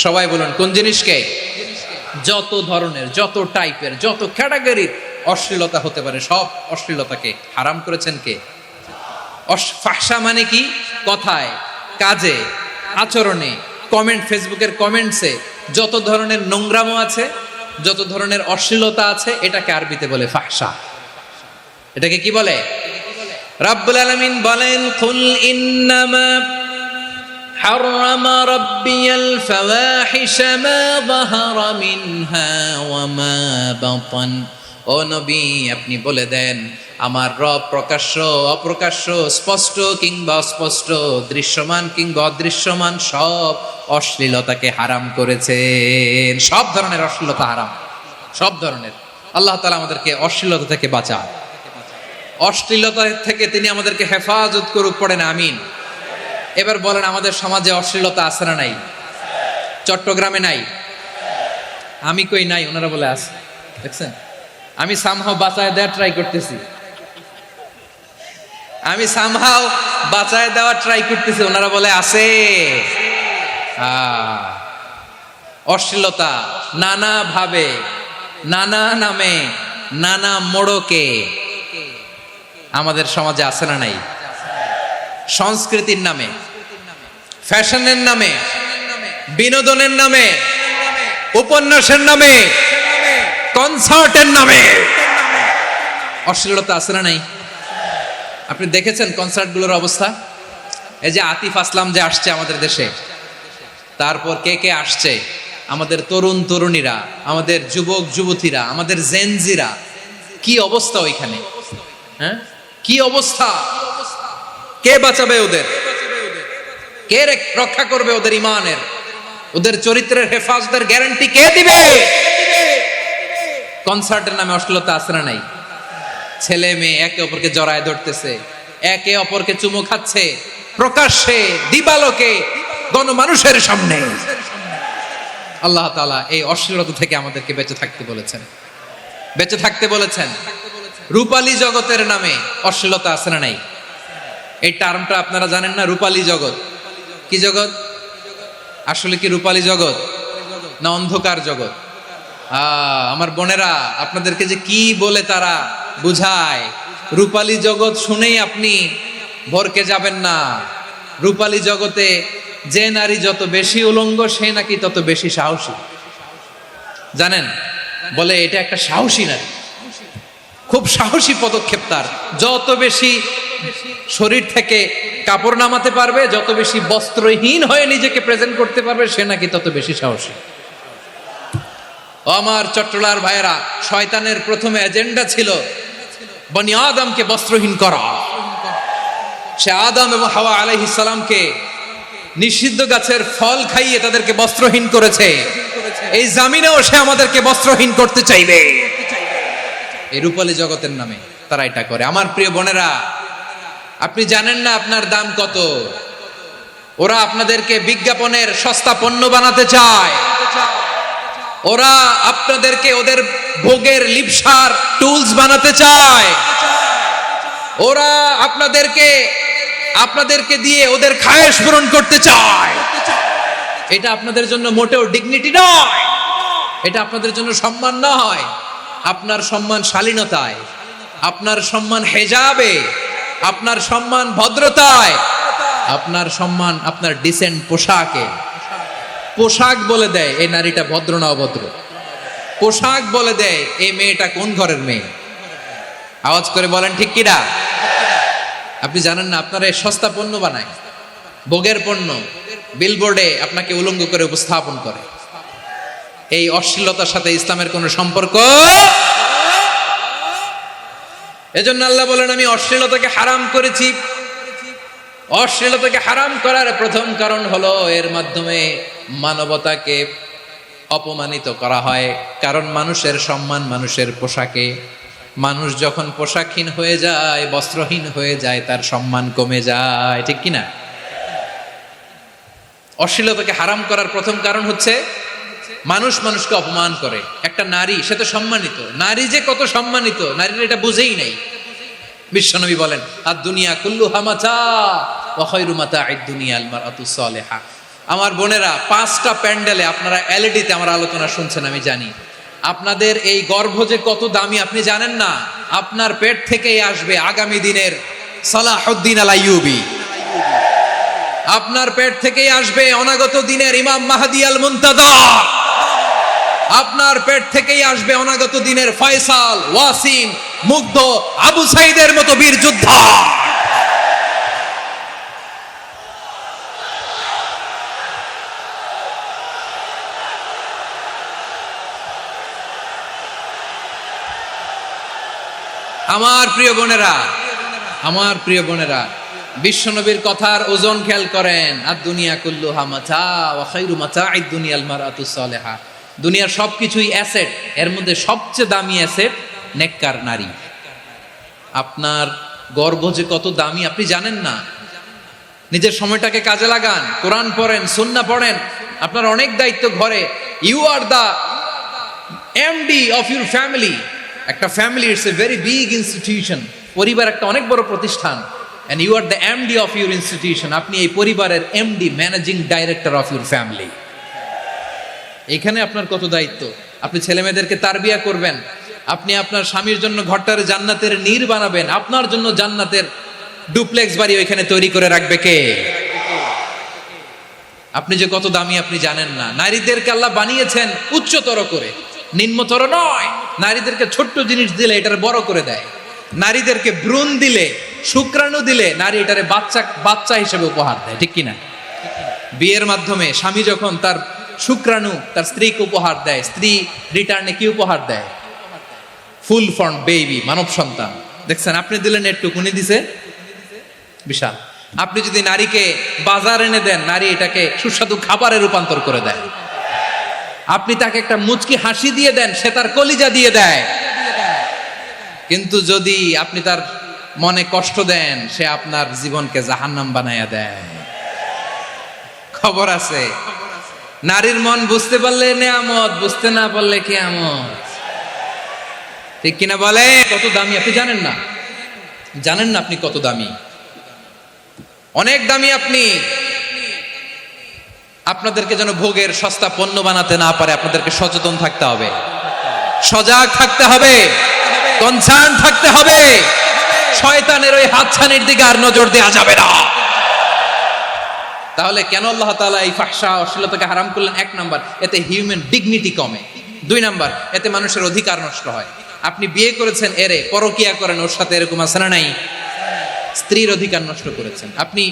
সবাই বলুন, কোন জিনিসকে? যত ধরনের, যত টাইপের, যত ক্যাটাগরির অশ্লীলতা হতে পারে, সব অশ্লীলতাকে হারাম করেছেন কে? ফাহশা মানে কি? কথায়, কাজে, আচরণে, কমেন্ট, ফেসবুকের কমেন্টসে যত ধরনের নোংরামো আছে, যত ধরনের অশ্লীলতা আছে, এটাকে আরবিতে বলে ফাহশা। এটাকে কি বলে? রাব্বুল আলামিন বলেন, কুল ইন্নামা হারামা রাব্বিয়াল ফাওয়াহিশা মা যাহারা মিনহা ওয়া মা বাতান। ও নবী, আপনি বলে দেন, আমার রব প্রকাশ্য, অপ্রকাশ্য, স্পষ্ট কিংবা অস্পষ্ট, দৃশ্যমান কিংবা অদৃশ্যমান সব অশ্লীলতাকে হারাম করেছেন। সব ধরনের অশ্লীলতা হারাম, সব ধরনের। আল্লাহ তাআলা আমাদেরকে অশ্লীলতা থেকে বাঁচান, অশ্লীলতা থেকে তিনি আমাদেরকে হেফাজত করুক। পড়েন আমিন। এবার বলেন, আমাদের সমাজে অশ্লীলতা আছে না নাই? চট্টগ্রামে নাই? আমি কই নাই, ওনারা বলে আছে। দেখছেন, আমি সামহাও বাঁচায় দেওয়ার ট্রাই করতেছি, আমি সামহাও বাঁচায় দেওয়ার ট্রাই করতেছি, ওনারা বলে আছে। অশ্লীলতা নানা ভাবে, নানা নামে, নানা মোড়কে আমাদের সমাজে আছে না নাই? সংস্কৃতির নামে, ফ্যাশনের নামে, বিনোদনের নামে, উপন্যাসের নামে, কনসার্টের নামে অশ্লীলতা আছে না নাই? আপনি দেখেছেন কনসার্টগুলোর অবস্থা? এই যে আতিফ আসলাম যে আসছে আমাদের দেশে, তারপর কে কে আসছে, আমাদের তরুণ তরুণীরা, আমাদের যুবক যুবতীরা, আমাদের জেনজিরা, কি অবস্থা ওইখানে? হ্যাঁ, কি অবস্থা? কে বাঁচাবে ওদের? কে রক্ষা করবে ওদের ইমানের, ওদের চরিত্রের হেফাজতের গ্যারান্টি কে দিবে? কনসার্টের নামে অশ্লীলতা আছে না নাই? ছেলে মেয়ে একে অপরকে জড়ায় ধরতেছে, একে অপরকে চুমু খাচ্ছে প্রকাশ্যে, দিবালোকে, গণমানুষের সামনে। আল্লাহ তাআলা এই অশ্লীলতা থেকে আমাদেরকে বেঁচে থাকতে বলেছেন, বেঁচে থাকতে বলেছেন। রূপালী জগতের নামে অশ্লীলতা আছে না নাই? এই টার্মটা আপনারা জানেন না? রূপালী জগৎ কি জগৎ? আসলে কি রূপালী জগৎ না অন্ধকার জগৎ? আমার বোনেরা, আপনাদেরকে যে কি বলে তারা বুঝায়, রূপালী জগৎ শুনেই আপনি ভরকে যাবেন না। রূপালী জগতে যে নারী যত বেশি উলঙ্গ, সে নাকি তত বেশি সাহসী। জানেন, বলে এটা একটা সাহসী নারী, খুব সাহসী পদক্ষেপ তার। যত বেশি শরীর থেকে কাপড় নামাতে পারবে, যত বেশি বস্ত্রহীন হয়ে নিজেকে প্রেজেন্ট করতে পারবে, সে নাকি তত বেশি সাহসী। ও আমার চট্টলার ভাইয়েরা, শয়তানের প্রথমে এজেন্ডা ছিল বনি আদমকে বস্ত্রহীন করা। সে আদম এবং হাওয়া আলাইহিস সালামকে নিষিদ্ধ গাছের ফল খাইয়ে তাদেরকে বস্ত্রহীন করেছে। এই জামিনেও সে আমাদেরকে বস্ত্রহীন করতে চাইবে। এই রূপালী জগতের নামে তারা এটা করে। আমার প্রিয় বোনেরা, আপনি জানেন না আপনার দাম কত। ওরা আপনাদেরকে বিজ্ঞাপনের সস্তা পণ্য বানাতে চায়। ওরা আপনাদেরকে ওদের ভোগের লিপসার টুলস বানাতে চায়। ওরা আপনাদেরকে দিয়ে ওদের খায়েশ পূরণ করতে চায়। এটা আপনাদের জন্য মোটেও ডিগনিটি নয়, এটা আপনাদের জন্য সম্মান নয়। আপনার সম্মান শালীনতায়, আপনার সম্মান হেজাবে, আপনার সম্মান ভদ্রতায়, আপনার সম্মান আপনার ডিসেন্ট পোশাকে। পোশাক বলে দেয় এই নারীটা ভদ্র না অভদ্র। পোশাক বলে দেয় এই মেয়েটা কোন ঘরের মেয়ে। আওয়াজ করে বলেন ঠিক কিনা? আপনি জানেন না, আপনারা এই সস্তা পণ্য বানায়, ভোগের পণ্য, বিলবোর্ডে আপনাকে উলঙ্গ করে উপস্থাপন করে। এই অশ্লীলতার সাথে ইসলামের কোনো সম্পর্ক। এজন্য আল্লাহ বলেন, আমি অশ্লীলতাকে হারাম করেছি। অশ্লীলতাকে হারাম করার প্রথম কারণ হলো এর মাধ্যমে মানবতাকে অপমানিত করা হয়। কারণ মানুষের সম্মান মানুষের পোশাকে। মানুষ যখন পোশাকহীন হয়ে যায়, বস্ত্রহীন হয়ে যায়, তার সম্মান কমে যায়। ঠিক কিনা? অশ্লীলতাকে হারাম করার প্রথম কারণ হচ্ছে মানুষ মানুষকে অপমান করে। একটা নারী, সে তো সম্মানিত, নারী যে কত সম্মানিত নারীর এটা বুঝেই নাই। বিশ্বনবী বলেন, আর দুনিয়া কুল্লুহা মাতা ওয়া খায়রু মাতা'আদ দুনিয়া আল মারআতুস সালিহা। আমার বোনেরা, 5টা প্যান্ডেলে আপনারা এলইডিতে আমার আলোচনা শুনছেন, আমি জানি। আপনাদের এই গর্ভ যে কত দামি আপনি জানেন না। আপনার পেট থেকেই আসবে আগামী দিনের সালাহুদ্দিন আল আইয়ুবী। আপনার পেট থেকেই আসবে অনাগত দিনের ইমাম মাহদী আল মুনতাযর। আপনার পেট থেকেই আসবে অনাগত দিনের ফয়সাল, ওয়াসিম, মুগ্ধ, আবু সাইদের মতো বীর যোদ্ধা। আমার প্রিয় বোনেরা, আমার প্রিয় বোনেরা, বিশ্বনবীর কথার ওজন খেয়াল করেন। আর দুনিয়া কুল্লুহা মাতা ওয়া খায়রু মাতা'আদ দুনিয়া আল মারআতুস সালিহা। দুনিয়ার সবকিছুই অ্যাসেট, এর মধ্যে সবচেয়ে দামি অ্যাসেট নেককার নারী। আপনার গর্ভ যে কত দামি আপনি জানেন না। নিজের সময়টাকে কাজে লাগান, কোরআন পড়েন, সুন্নাহ পড়েন। আপনার অনেক দায়িত্ব ঘরে। You are the MD of your family. একটা family it's a very big institution. পরিবার একটা অনেক বড় প্রতিষ্ঠান। And you are the MD of your institution. আপনি এই পরিবারের MD, managing director of your family. এখানে আপনার কত দায়িত্ব। আপনি ছেলে মেয়েদেরকে তারবিয়া করবেন, আপনি আপনার স্বামীর জন্য ঘরটার জান্নাতের নীর বানাবেন, আপনার জন্য জান্নাতের ডুপ্লেক্স বাড়ি ওইখানে তৈরি করে রাখবে কে? আপনি যে কত দামি আপনি জানেন না। নারীদেরকে আল্লাহ বানিয়েছেন উচ্চতর করে, নিম্নতর নয়। নারীদেরকে ছোট্ট জিনিস দিলে এটার বড় করে দেয়। নারীদেরকে ভ্রূণ দিলে, শুক্রাণু দিলে নারী এটারে বাচ্চা হিসেবে উপহার দেয়, ঠিক কিনা? বিয়ের মাধ্যমে স্বামী যখন তার শুক্রাণু তার স্ত্রীকে উপহার দেয়, স্ত্রী রিটার্নে কি উপহার দেয়? ফুল ফর্ম বেবি, মানব সন্তান। দেখছেন, আপনি দিলেন একটু, উনি দিছে বিশাল। আপনি যদি নারীকে বাজার এনে দেন, নারী এটাকে সুস্বাদু খাবারে রূপান্তর করে দেয়। আপনি তাকে একটা মুচকি হাসি দিয়ে দেন, সে তার কলিজা দিয়ে দেয়। কিন্তু যদি আপনি তার মনে কষ্ট দেন, সে আপনার জীবনকে জাহান্নাম বানায়া দেয়। খবর আছে। নারীর মন বুঝতে পারলে নেয়ামত, বুঝতে না পারলে কিয়ামত, ঠিক কিনা বলে? কত দামি আপনি জানেন না, জানেন না আপনি কত দামি, অনেক দামি আপনি। আপনাদেরকে যেন ভোগের সস্তা পণ্য বানাতে না পারে, আপনাদেরকে সচেতন থাকতে হবে, সজাগ থাকতে হবে, কনসার্ন থাকতে হবে। শয়তানের ওই হাতছানির দিকে আর নজর দেওয়া যাবে না। তাহলে কেন আল্লাহ তাআলা এই ফাহশা, অশ্লীলতাকে হারাম করলেন? এক নাম্বার, এতে হিউম্যান ডিগনিটি কমে। দুই নাম্বার, এতে মানুষের অধিকার নষ্ট হয়। আপনি বিয়ে করেছেন, এরে পরকিয়া করেন, ওর সাথে এরকম আছে না নাই? স্ত্রীর অধিকার নষ্ট করেছেন। আপনি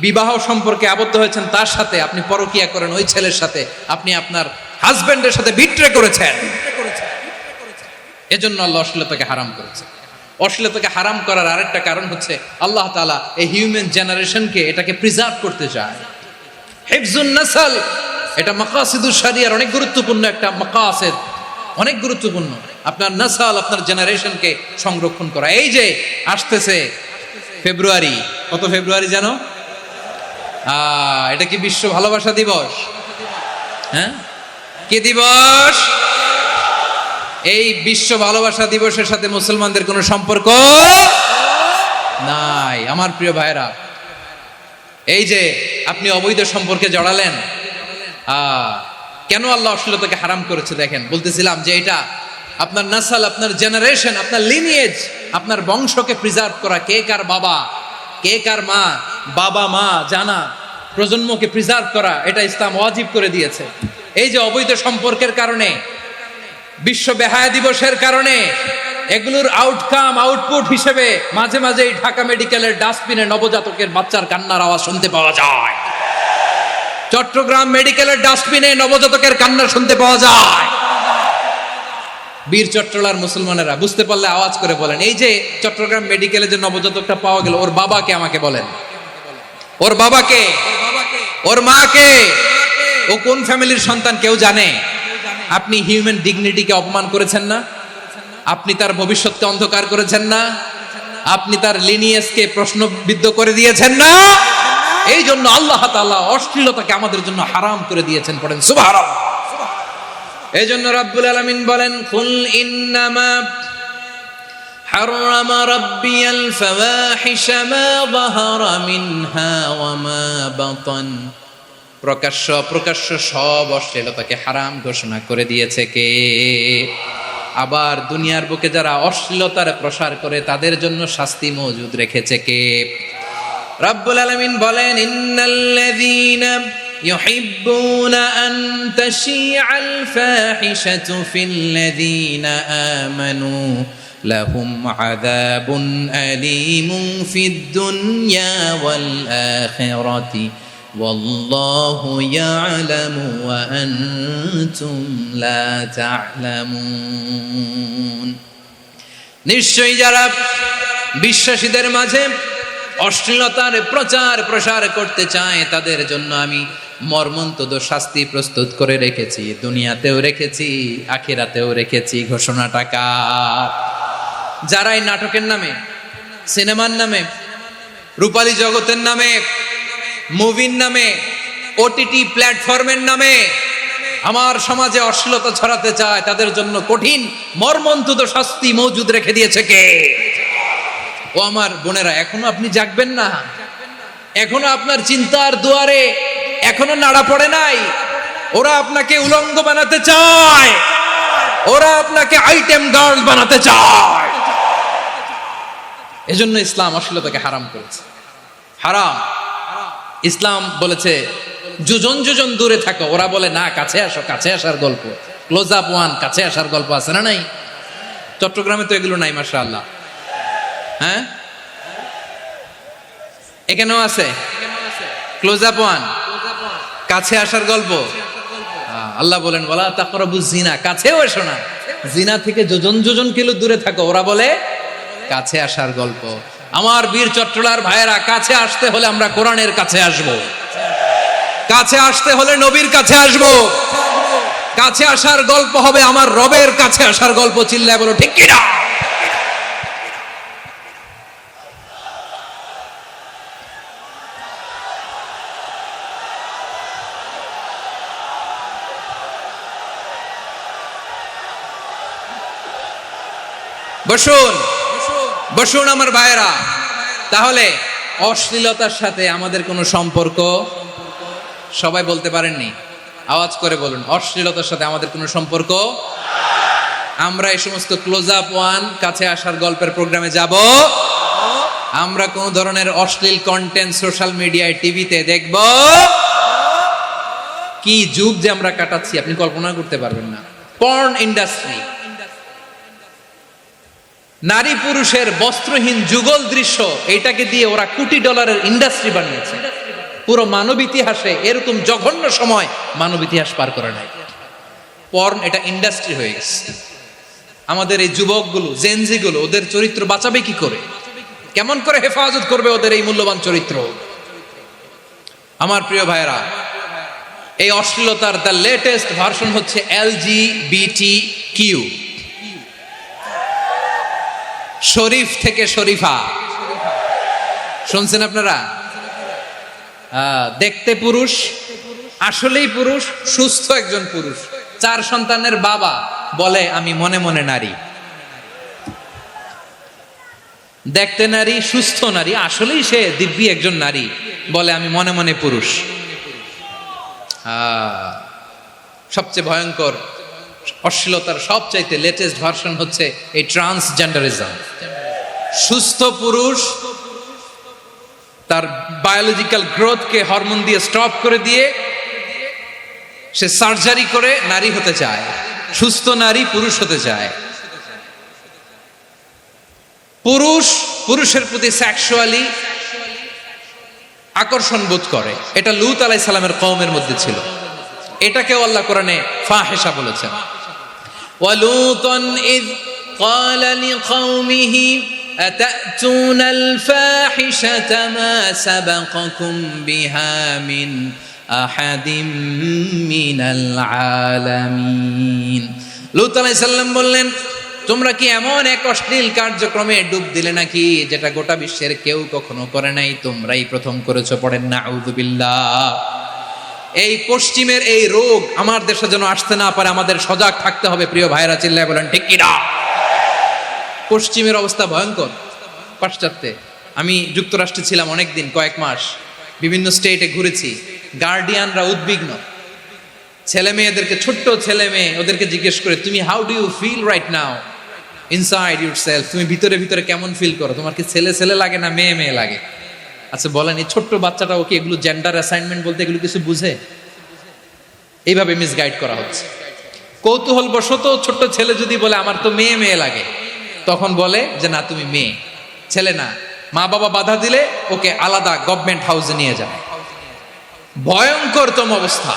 বিবাহ সম্পর্কে আবদ্ধ হয়েছেন তার সাথে, আপনি পরকিয়া করেন ওই ছেলের সাথে, আপনি আপনার হাজবেন্ডের সাথে বিট্রে করেছেন। এজন্য আল্লাহ অশ্লীলতাকে হারাম করেছে। অশ্লীলতাকে হারাম করার আরেকটা কারণ হচ্ছে আল্লাহ তাআলা এই হিউম্যান জেনারেশনকে, এটাকে প্রিজার্ভ করতে চায়। হিফজুন নাসল, এটা মাকাসিদুশ শরিয়ার অনেক গুরুত্বপূর্ণ একটা মাকাসিদ, অনেক গুরুত্বপূর্ণ। আপনার নাসল, আপনার জেনারেশনকে সংরক্ষণ করা। এই যে আসতেছে ফেব্রুয়ারি, কত ফেব্রুয়ারি জানো? এটা কি বিশ্ব ভালোবাসা দিবস? হ্যাঁ, কি দিবস? এই বিশ্ব ভালোবাসা দিবসের সাথে মুসলমানদের কোনো সম্পর্ক নাই। আমার প্রিয় ভাইরা, এই যে আপনি অবৈধ সম্পর্কে জড়ালেন, কেন আল্লাহ অশ্লীলতাকে হারাম করেছে দেখেন। বলতেছিলাম যে এটা আপনার নাসল, আপনার জেনারেশন, আপনার লিনিয়েজ, আপনার বংশকে প্রিজার্ভ করা। কে কার বাবা, কে কার মা, বাবা মা জানা, প্রজন্মকে প্রিজার্ভ করা, এটা ইসলাম ওয়াজিব করে দিয়েছে। এই যে অবৈধ সম্পর্কের কারণে, বিশ্ব বেহায়া দিবসের কারণে, এগুলোর আউটকাম, আউটপুট হিসেবে মাঝে মাঝে ঢাকা মেডিকেলের ডাস্টবিনে নবজাতকের বাচ্চার কান্নার আওয়াজ শুনতে পাওয়া যায়। চট্টগ্রাম মেডিকেলের ডাস্টবিনে নবজাতকের কান্না শুনতে পাওয়া যায়। বীর চট্টলার মুসলমানেরা বুঝতে পারলে আওয়াজ করে বলেন, এই যে চট্টগ্রাম মেডিকেলে যে নবজাতকটা পাওয়া গেল, ওর বাবাকে আমাকে বলেন, ওর বাবাকে, ওর মাকে, ও কোন ফ্যামিলির সন্তান কেউ জানে? আপনি হিউম্যান ডিগনিটিকে অপমান করেছেন না? আপনি তার ভবিষ্যৎকে অন্ধকার করেছেন না? আপনি তার লিনিয়েজকে প্রশ্নবিদ্ধ করে দিয়েছেন না? এই জন্য আল্লাহ তাআলা অশ্লীলতাকে আমাদের জন্য হারাম করে দিয়েছেন। পড়েন সুবহানাল্লাহ। এই জন্য রাব্বুল আলামিন বলেন, কুল ইন্নামা হারামা রাব্বিয়াল ফাওয়াহিশা মা যাহারা মিনহা ওয়া মা বাতান। প্রকাশ্য অপ্রকাশ্য সব অশ্লীলতাকে হারাম ঘোষণা করে দিয়েছে কে? আবার দুনিয়ার বুকে যারা অশ্লীলতার প্রসার করে তাদের জন্য শাস্তি মজুদ রেখেছে কে? রাব্বুল আলামিন বলেন, ইন্নাল্লাযীনা ইউহিব্বুনা আন তাশিআল ফাহিশাতু ফিল্লাযীনা আমানু লাহুম আযাবুন আলীমুন ফিদ দুনিয়া ওয়াল আখিরাতি ওয়াল্লাহু ইয়ালামু ওয়া আনতুম লা তা'লামুন। নিশ্চয়ই যারা বিশ্বাসীদের মাঝে অশ্লীলতার প্রচার প্রসার করতে চায় তাদের জন্য আমি মর্মন্তুদ শাস্তি প্রস্তুত করে রেখেছি, দুনিয়াতেও রেখেছি, আখিরাতেও রেখেছি। ঘোষণাটা কার? যারাই নাটকের নামে, সিনেমার নামে, রূপালী জগতের নামে, মুভির নামে, ওটিটি প্ল্যাটফর্মের নামে আমার সমাজে অশ্লীলতা ছড়াতে চায় তাদের জন্য কঠিন মর্মন্তুদ শাস্তি মজুদ রেখে দিয়েছে কে? ও আমার বোনেরা, এখনো আপনি জাগবেন না? এখনো আপনার চিন্তার দুয়ারে এখনো নাড়া পড়ে নাই? ওরা আপনাকে উলঙ্গ বানাতে চায়, ওরা আপনাকে আইটেম গার্ল বানাতে চায়। এজন্য ইসলাম অশ্লীলতাকে হারাম করেছে। হারাম। ইসলাম বলেছে যোজন যোজন দূরে থাকো। ওরা বলে না, কাছে আসো, কাছে আসার গল্প, ক্লোজ আপ ওয়ান, কাছে আসার গল্প আছে না নাই? চট্টগ্রামে তো এগুলো নাই মাশাআল্লাহ। হ্যাঁ, এখানেও আছে ক্লোজ আপ ওয়ান, কাছে আসার গল্প। আল্লাহ বলেন ওয়ালা তাকরাবুজ জিনা, কাছেও এসো না, জিনা থেকে যোজন যোজন কিলো দূরে থাকো। ওরা বলে কাছে আসার গল্প। আমার বীর চট্টলার ভাইয়েরা, কাছে আসতে হলে আমরা কোরআনের কাছে আসব, কাছে আসতে হলে নবীর কাছে আসব, কাছে আসার গল্প হবে আমার রবের কাছে আসার গল্প। চিল্লায় বলো ঠিক কিনা? বসুন বসুন আমার ভাইয়েরা। তাহলে অশ্লীলতার সাথে আমাদের কোনো সম্পর্ক? সবাই বলতে পারেননি, আওয়াজ করে বলুন, অশ্লীলতার সাথে আমাদের কোনো সম্পর্ক? আমরা এই সমস্ত ক্লোজ আপ ওয়ান, কাছে আসার গল্পের প্রোগ্রামে যাব? আমরা কোন ধরনের অশ্লীল কন্টেন্ট সোশ্যাল মিডিয়ায়, টিভিতে দেখব? কি যুগ যে আমরা কাটাচ্ছি আপনি কল্পনা করতে পারবেন না। পর্ন ইন্ডাস্ট্রি, নারী পুরুষের বস্ত্রহীন যুগল দৃশ্য, এইটাকে দিয়ে ওরা কোটি ডলারের ইন্ডাস্ট্রি বানিয়েছে। পুরো মানব ইতিহাসে এরকম জঘন্য সময় মানব ইতিহাস পার করে নাই। পর্ন এটা ইন্ডাস্ট্রি হয়ে গেছে। আমাদের এই যুবকগুলো, জেনজিগুলো, ওদের চরিত্র বাঁচাবে কি করে? কেমন করে হেফাজত করবে ওদের এই মূল্যবান চরিত্র? আমার প্রিয় ভাইয়েরা, এই অশ্লীলতার দ্য লেটেস্ট ভার্সন হচ্ছে LGBTQ, শরীফ থেকে শরীফা। শুনছেন আপনারা? দেখতে পুরুষ, আসলেই পুরুষ, সুস্থ একজন পুরুষ, 4 সন্তানের বাবা, বলে আমি মনে মনে নারী। দেখতে নারী, সুস্থ নারী, আসলেই সে দিব্যি একজন নারী, বলে আমি মনে মনে পুরুষ। সবচেয়ে ভয়ঙ্কর অশ্লীলতার সবচাইতে লেটেস্ট ভার্সন হচ্ছে এই ট্রান্সজেন্ডারিজম। সুস্থ পুরুষ তার বায়োলজিক্যাল গ্রোথকে হরমোন দিয়ে স্টপ করে দিয়ে সে সার্জারি করে নারী হতে চায়, সুস্থ নারী পুরুষ হতে চায়। পুরুষ পুরুষের প্রতি সেক্সুয়ালি আকর্ষণ বোধ করে। এটা লূত আলাইহিস সালামের কওমের মধ্যে ছিল। এটাকেও আল্লাহ কোরআনে ফাহিশা বলেছেন। ওয়ালুতান ইয ক্বালা লিকাওমিহি আতাতুনাল ফাহিশাতা মা সাবাকাকুম বিহা মিন আহাদিম মিনাল আলামিন। লূত আলাইহিস সালাম বললেন, তোমরা কি এমন এক অশ্লীল কার্যক্রমে ডুব দিলে নাকি যেটা গোটা বিশ্বের কেউ কখনো করে নাই? তোমরাই প্রথম করেছো। পড়েন নাউযুবিল্লাহ। এই পশ্চিমের এই রোগ আমার দেশে যেন আসতে না পারে, আমাদের সজাগ থাকতে হবে। প্রিয় ভাইরা, চিল্লায় বলেন ঠিক কিনা? পশ্চিমের অবস্থা ভয়ঙ্কর। পাশ্চাত্যে, আমি যুক্তরাষ্ট্রে ছিলাম অনেকদিন, কয়েক মাস, বিভিন্ন স্টেটে ঘুরেছি। গার্ডিয়ানরা উদ্বিগ্ন। ছেলে মেয়েদেরকে, ছোট্ট ছেলে মেয়ে, ওদেরকে জিজ্ঞেস করে, তুমি how do you feel right now inside yourself? তুমি ভিতরে ভিতরে কেমন ফিল করো? তোমার কি ছেলে ছেলে লাগে না মেয়ে মেয়ে লাগে? আচ্ছা বলেন, এই ছোট্ট বাচ্চাটা ওকে এগুলো জেন্ডার অ্যাসাইনমেন্ট বলতে এগুলো কিছু বুঝে? এইভাবে মিসগাইড করা হচ্ছে। কৌতূহল বশত ছোট্ট ছেলে যদি বলে আমার তো মেয়ে মেয়ে লাগে, তখন বলে যে না তুমি মেয়ে, ছেলে না। মা বাবা বাধা দিলে ওকে আলাদা গভর্নমেন্ট হাউসে নিয়ে যায়। ভয়ঙ্করতম অবস্থা।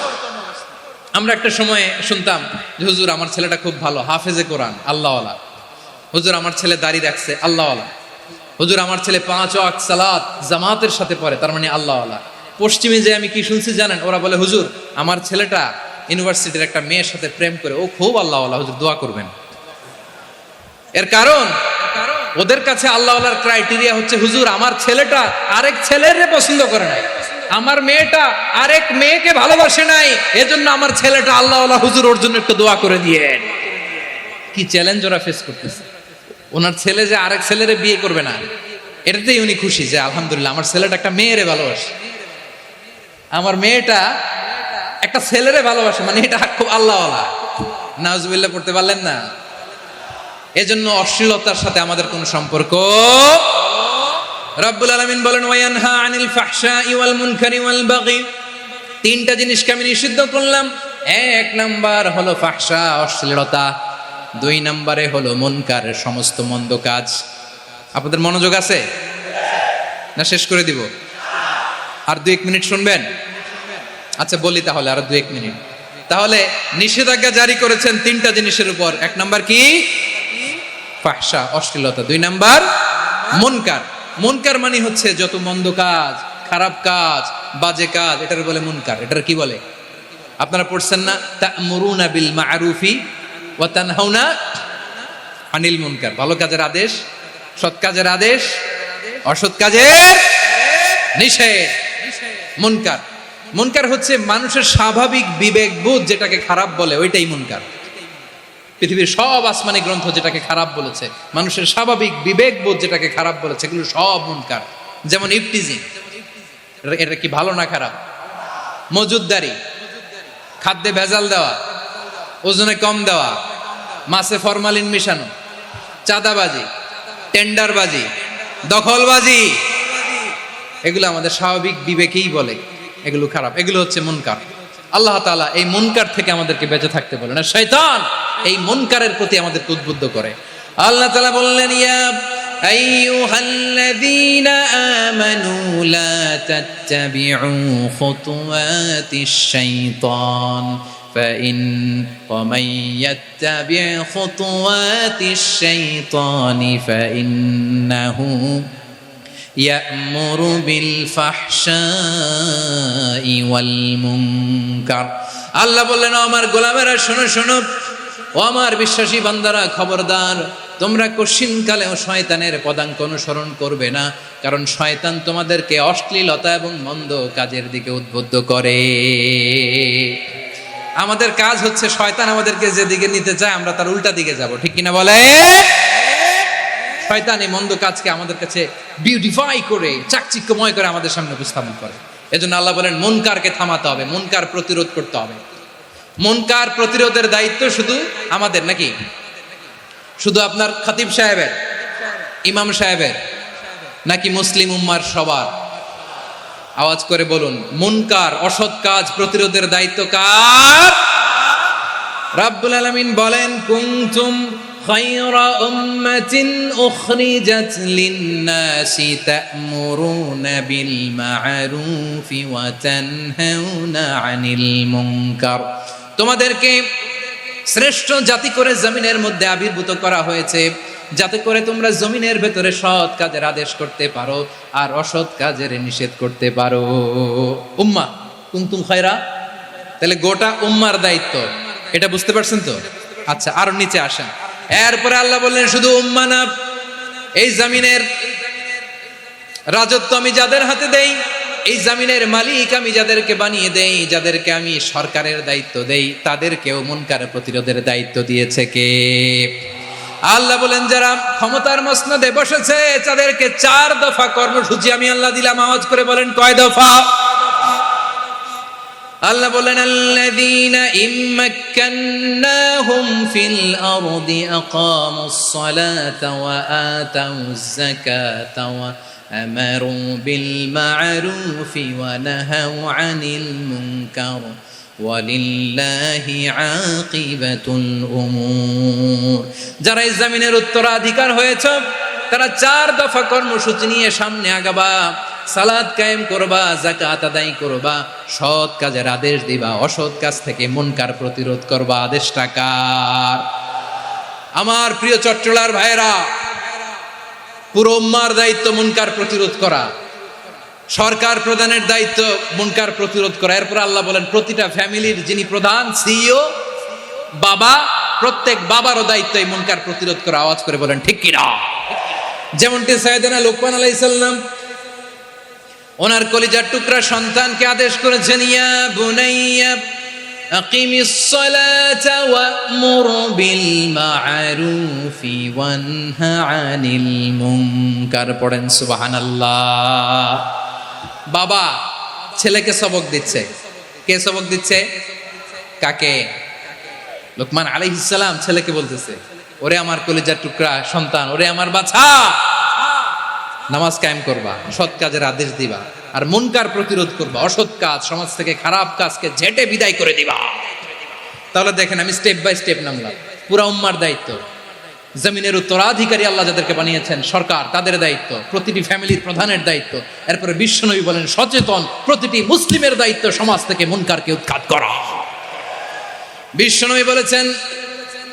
আমরা একটা সময়ে শুনতাম যে হুজুর আমার ছেলেটা খুব ভালো, হাফেজে কোরআন, আল্লাহওয়ালা। হুজুর আমার ছেলে দাড়ি রাখছে, আল্লাহওয়ালা। হুজুর আমার ছেলে 5 ওয়াক্ত সালাত জামাতের সাথে পড়ে, তার মানে আল্লাহওয়ালা। পশ্চিমে যে আমি কি শুনছি জানেন? ওরা বলে হুজুর আমার ছেলেটা ইউনিভার্সিটির একটা মেয়ের সাথে প্রেম করে, ও খুব আল্লাহওয়ালা, হুজুর দোয়া করবেন। এর কারণ ওদের কাছে আল্লাহওয়ালার ক্রাইটেরিয়া হচ্ছে হুজুর আমার ছেলেটা আরেক ছেলের পছন্দ করে নাই। আমার মেয়েটা আরেক মেয়েকে ভালোবাসে নাই, এজন্য আমার ছেলেটা আল্লাহওয়ালা হুজুর ওর জন্য একটু দোয়া করে দিয়েন। কি চ্যালেঞ্জ ওরা ফেস করতেছে। ওনার ছেলে যে আরেক ছেলেরে বিয়ে করবে না, এটাতেই উনি খুশি যে আলহামদুলিল্লাহ আমার ছেলেটা একটা মেয়েরে ভালোবাসে, আমার মেয়েটা একটা ছেলেরে ভালোবাসে, মানে এটা খুব আল্লাহওয়ালা। নাউজুবিল্লাহ পড়তে পারলেন না? এজন্য অশ্লীলতার সাথে আমাদের কোনো সম্পর্ক। রব্বুল আলামিন বলেন ওয়ায়ানহা আনিল ফাহশাই ওয়াল মুনকারি ওয়াল বাগি, তিনটা জিনিসকে আমি নিষিদ্ধ করলাম। এক নাম্বার হলো ফাহশা, অশ্লীলতা। দুই নম্বরে হলো মুনকার, সমস্ত মন্দ কাজ। আপনাদের মনোযোগ আছে না? শেষ করে দিব? আর 2-1 মিনিট শুনবেন? আচ্ছা বলি তাহলে, আর 2-1 মিনিট। তাহলে নিষেধাজ্ঞা জারি করেছেন তিনটা জিনিসের উপর। এক নাম্বার কি? ফাহশা, অশ্লীলতা। 2 নাম্বার মুনকার। মুনকার মানে হচ্ছে যত মন্দ কাজ, খারাপ কাজ, বাজে কাজ, এটার বলে মুনকার। এটার কি বলে? আপনারা পড়ছেন না? তা'মুরুনা বিল মা'রুফি ওয়া তানহাউনা আনিল মুনকার। ভালো কাজের আদেশ, সৎ কাজের আদেশ, অসৎ কাজের নিষেধ। মুনকার, মুনকার হচ্ছে মানুষের স্বাভাবিক বিবেকবোধ যেটাকে খারাপ বলে, ওইটাই মুনকার। পৃথিবীর সব আসমানি গ্রন্থ যেটাকে খারাপ বলেছে, মানুষের স্বাভাবিক বিবেকবোধ যেটাকে খারাপ বলেছে, এগুলো সব মুনকার। যেমন ইফটিজিং, এটা কি ভালো না খারাপ? মজুদদারি, খাদ্যে ভেজাল দেওয়া, ওজনে কম দেওয়া, মাছে ফরমালিন মিশানো, চাঁদাবাজি, টেন্ডারবাজি, দখলবাজি, এগুলো আমাদের স্বাভাবিক বিবেকেই বলে এগুলো খারাপ, এগুলো হচ্ছে মুনকার। আল্লাহ তাআলা এই মুনকার থেকে আমাদেরকে বেঁচে থাকতে বলেন, আর শয়তান এই মুনকারের প্রতি আমাদেরকে উদ্বুদ্ধ করে। আল্লাহ তাআলা বললেন ইয়া আইয়ুহাল্লাযীনা আমানু লা তাত্তাবিউ খুতুওয়াতিশ শাইতান ومن يتبع خطوات الشيطان فإنه يأمر بالفحشاء والمنكر। আল্লাহ বললেন আমার গোলামেরা শোনো শোনো, ও আমার বিশ্বাসী বান্দারা খবরদার, তোমরা কশিনকালেও শয়তানের পদাঙ্ক অনুসরণ করবে না, কারণ শয়তান তোমাদেরকে অশ্লীলতা এবং মন্দ কাজের দিকে উদ্বুদ্ধ করে। আমাদের কাজ হচ্ছে শয়তান আমাদেরকে যেদিকে নিতে চায় আমরা তার উল্টা দিকে যাব, ঠিক কিনা বলে? শয়তান এই মন্দ কাজকে আমাদের কাছে বিউটিফাই করে, চাকচিক্যময় করে আমাদের সামনে উপস্থাপন করে। এজন্য আল্লাহ বলেন মুনকারকে থামাতে হবে, মুনকার প্রতিরোধ করতে হবে। মুনকার প্রতিরোধের দায়িত্ব শুধু আমাদের নাকি? শুধু আপনার খতিব সাহেবের, ইমাম সাহেবের, নাকি মুসলিম উম্মার সবার? আওয়াজ করে বলুন, মুনকার অসৎ কাজ প্রতিরোধের দায়িত্ব কার? রাব্বুল আলামিন বলেন কুনতুম খায়রা উম্মাতিন উখরিজাত লিন-নাসি তা'মুরুনা বিল মা'রুফি ওয়া তানহাউনা আনিল মুনকার। তোমাদেরকে শ্রেষ্ঠ জাতি করে জমিনের মধ্যে আবির্ভূত করা হয়েছে, যাতে করে তোমরা জমিনের ভেতরে সৎ কাজের আদেশ করতে পারো আর অসৎ কাজের নিষেধ করতে পারো। উম্মাহ কুনতুম খায়রা, তাহলে গোটা উম্মার দায়িত্ব, এটা বুঝতে পারছেন তো? আচ্ছা আরো নিচে আসেন। এরপরে আল্লাহ বললেন শুধু উম্মাহ না, এই জমিনের রাজত্ব আমি যাদের হাতে দেই, এই জমিনের মালিক আমি যাদেরকে বানিয়ে দেই, যাদেরকে আমি সরকারের দায়িত্ব দেই, তাদেরকেও মুনকার প্রতিরোধের দায়িত্ব দিয়েছে কে? আল্লাহ বলেন যারা ক্ষমতার মসনদে বসেছে তাদেরকে 4 দফা কর্মসূচি আমি আল্লাহ দিলাম। আওয়াজ করে বলেন কয় দফা? আল্লাহ বলেন আল্লাযীনা ইম্মাক্কান্নাহুম ফিল আরদি আকামুস সালাতা ওয়া আতাউয যাকাতা ওয়া আমারু বিল মা'রুফি ওয়া নাহাউ আনিল মুনকার ওয়ালিল্লাহি আকিবাতুল উমুর। যারা এই জমিনের উত্তরাধিকার হয়েছে তারা 4 দফা কর্মসূচি নিয়ে সামনে আগাবা। সালাত কায়েম করবা, যাকাত আদায় করবা, সৎ কাজের আদেশ দিবা, অসৎ কাজ থেকে মুনকার প্রতিরোধ করবা। আদেশটা কার? আমার প্রিয় চট্টলার ভাইয়েরা, পুরো উম্মার দায়িত্ব মুনকার প্রতিরোধ করা, সরকার প্রধানের দায়িত্ব মুনকার প্রতিরোধ করা। এরপর আল্লাহ বলেন প্রতিটা ফ্যামিলির যিনি প্রধান সিইও বাবা, প্রত্যেক বাবারও দায়িত্ব এই মুনকার প্রতিরোধ করা। আওয়াজ করে বলেন ঠিক কিনা? যেমনটি সাইয়েদনা লোকমান আলাইহিস সালাম ওনার কলিজার টুকরা সন্তানকে আদেশ করেছেন, ইয়া বুনাইয়া আকিমিস সালাতা ওয়া'মুর বিল মা'রুফি ওয়ানহা আনিল মুনকার। পড়েন সুবহানাল্লাহ। বাবা ছেলেকে সবক দিচ্ছে। কে সবক দিচ্ছে? কাকে? লোকমান আলাইহিস সালাম ছেলেকে বলতেছে, ওরে আমার কলিজার টুকরা সন্তান, ওরে আমার বাছা, নামাজ কায়েম করবা, সৎ কাজের আদেশ দিবা, আর মুনকার প্রতিরোধ করবা, অসৎ কাজ সমাজ থেকে খারাপ কাজকে ঝেঁটে বিদায় করে দিবা। তাহলে দেখেন আমি স্টেপ বাই স্টেপ নামলাম। পুরা উম্মার দায়িত্ব, জমিনের উত্তরাধিকারী আল্লাহ যাদেরকে বানিয়েছেন সরকার, তাদের দায়িত্ব, প্রতিটি ফ্যামিলির প্রধানের দায়িত্ব। এরপরে বিশ্বনবী বলেন সচেতন প্রতিটি মুসলিমের দায়িত্ব সমাজ থেকে মুনকারকে উৎখাত করা। বিশ্বনবী বলেছেন,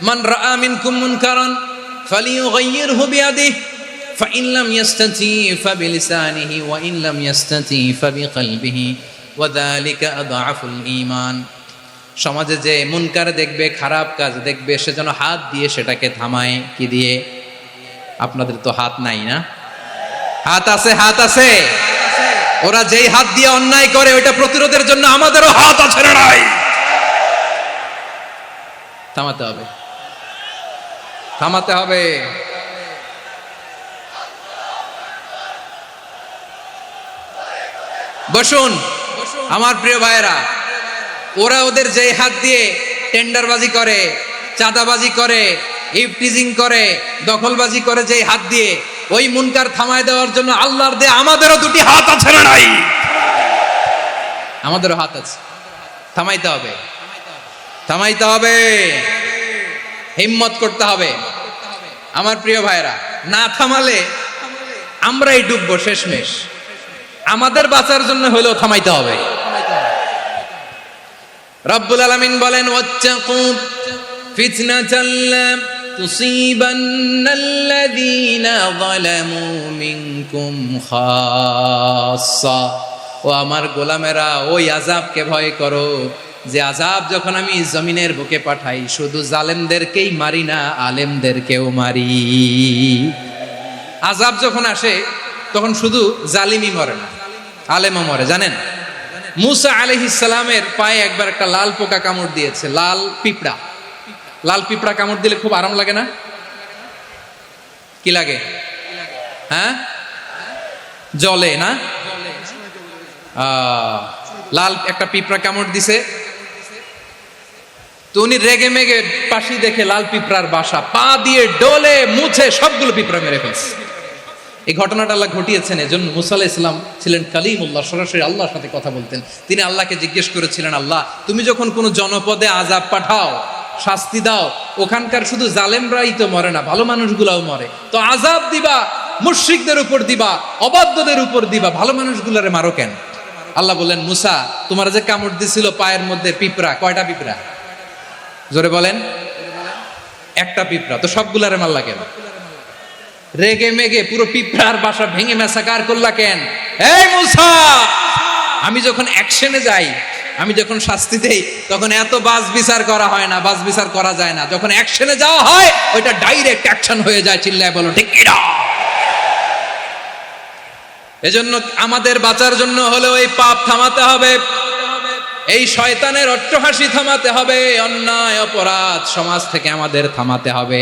মান রাআ মিনকুম মুনকারান ফালিয়ুগাইয়িরহু বিয়াদিহি ফাইন লাম ইয়াস্তাতি ফাবিলিসানিহি ওয়া ইন লাম ইয়াস্তাতি ফাবিকলবিহি ওয়া যালিকা আযআফুল ঈমান। সমাজে যে মুনকার দেখবে, খারাপ কাজ দেখবে, সে যেন হাত দিয়ে সেটাকে থামায়। কি দিয়ে? আপনাদের তো হাত নাই না? হাত আছে, হাত আছে। ওরা যেই হাত দিয়ে অন্যায় করে ওইটা প্রতিরোধের জন্য আমাদেরও হাত আছে না নাই? থামাতে হবে, থামাতে হবে। বসুন আমার প্রিয় ভাইয়েরা, ওরা ওদের যে হাত দিয়ে টেন্ডারবাজি করে, চাঁদাবাজি করে, ইফটিজিং করে, দখলবাজি করে, যে হাত দিয়ে, ওই মুনকার থামায় দেওয়ার জন্য আল্লাহর দেয়া আমাদেরও দুটি হাত আছে না নাই? আমাদেরও হাত আছে। থামাইতে হবে, থামাইতে হবে, হিম্মত করতে হবে। আমার প্রিয় ভাইয়েরা, না থামালে আমরাই ডুববো শেষমেশ। আমাদের বাঁচার জন্য হলেও থামাইতে হবে। রব্বুল আলামিন বলেন, ওয়াত্তাকু ফিতনাতাল লা তুসিবান্নাল্লাযীনা যালামু মিনকুম খাসসা। ও আমার গোলামেরা, ওই আযাবকে ভয় করো যে আযাব যখন আমি জমিনের বুকে পাঠাই শুধু জালেমদেরকেই মারি না, আলেমদেরকেও মারি। আযাব যখন আসে তখন শুধু জালিমই মরে না, আলেমও মরে। জানেন, মুসা আলাইহিস সালামের পায়ে একবার একটা লাল পোকা কামড় দিয়েছে, লাল পিঁপড়া। লাল পিঁপড়া কামড় দিলে খুব আরাম লাগে না? কি লাগে? হ্যাঁ, জ্বলে না? লাল একটা পিঁপড়া কামড় দিছে, তো উনি রেগে মেগে পাশি দেখে লাল পিঁপড়ার বাসা, পা দিয়ে ডলে মুছে সবগুলো পিঁপড়া মেরে ফেলছে। এই ঘটনাটা আল্লাহ ঘটিয়েছেন। এজন্য মুসা আলাইহিস সালাম ছিলেন কালিমুল্লাহ, সরাসরি আল্লাহর সাথে কথা বলতেন। তিনি আল্লাহকে জিজ্ঞেস করেছিলেন, আল্লাহ তুমি যখন কোনো জনপদে আযাব পাঠাও, শাস্তি দাও, ওখানকার শুধু জালেমরাই তো মরে না, ভালো মানুষগুলাও মরে, তো আযাব দিবা মুশরিকদের উপর দিবা, অবাধ্যদের উপর দিবা, ভালো মানুষগুলারে মারো কেন? আল্লাহ বললেন, মুসা তোমার যে কামড় দিছিল পায়ের মধ্যে পিঁপড়া, কয়টা পিঁপড়া? জোরে বলেন। একটা পিঁপড়া, তো সবগুলারে মারলা কেন? রেগে মেগে পুরো পিঁপড়ার বাসা ভেঙে মেসাকার করলা কেন? এই মুসা, আমি যখন অ্যাকশনে যাই, আমি যখন শাস্তি দেই, তখন এত বাস বিচার করা হয় না, বাস বিচার করা যায় না। যখন অ্যাকশনে যাওয়া হয় ওইটা ডাইরেক্ট অ্যাকশন হয়ে যায়। চিল্লায় বলো ঠিক কি না? এজন্য আমাদের বাঁচার জন্য হলেও এই পাপ থামাতে হবে, এই শয়তানের অট্টহাসি থামাতে হবে, অন্যায় অপরাধ সমাজ থেকে আমাদের থামাতে হবে।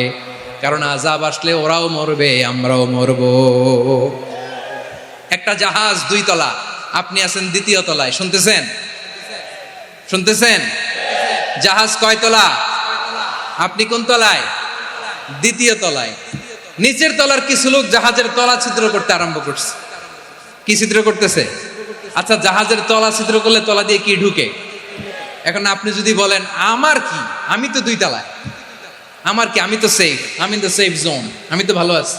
কারণ আযাব আসলে ওরাও মরবে, আমরাও মরব। একটা জাহাজ 2 তলা, আপনি আছেন 2য় তলায়। শুনতেছেন? শুনতেছেন? জাহাজ কয় তলা? আপনি কোন তলায়? 2য় তলায়। নিচের তলার কিছু লোক জাহাজের তলা ছিদ্র করতে আরম্ভ করছে। কি ছিদ্র করতেছে? আচ্ছা, জাহাজের তলা ছিদ্র করলে তলা দিয়ে কি ঢুকে? এখন আপনি যদি বলেন আমার কি, আমি তো 2 তলায়, আমার কি, আমি তো সেফ, আমি তো সেফ জোন, আমি তো ভালো আছি,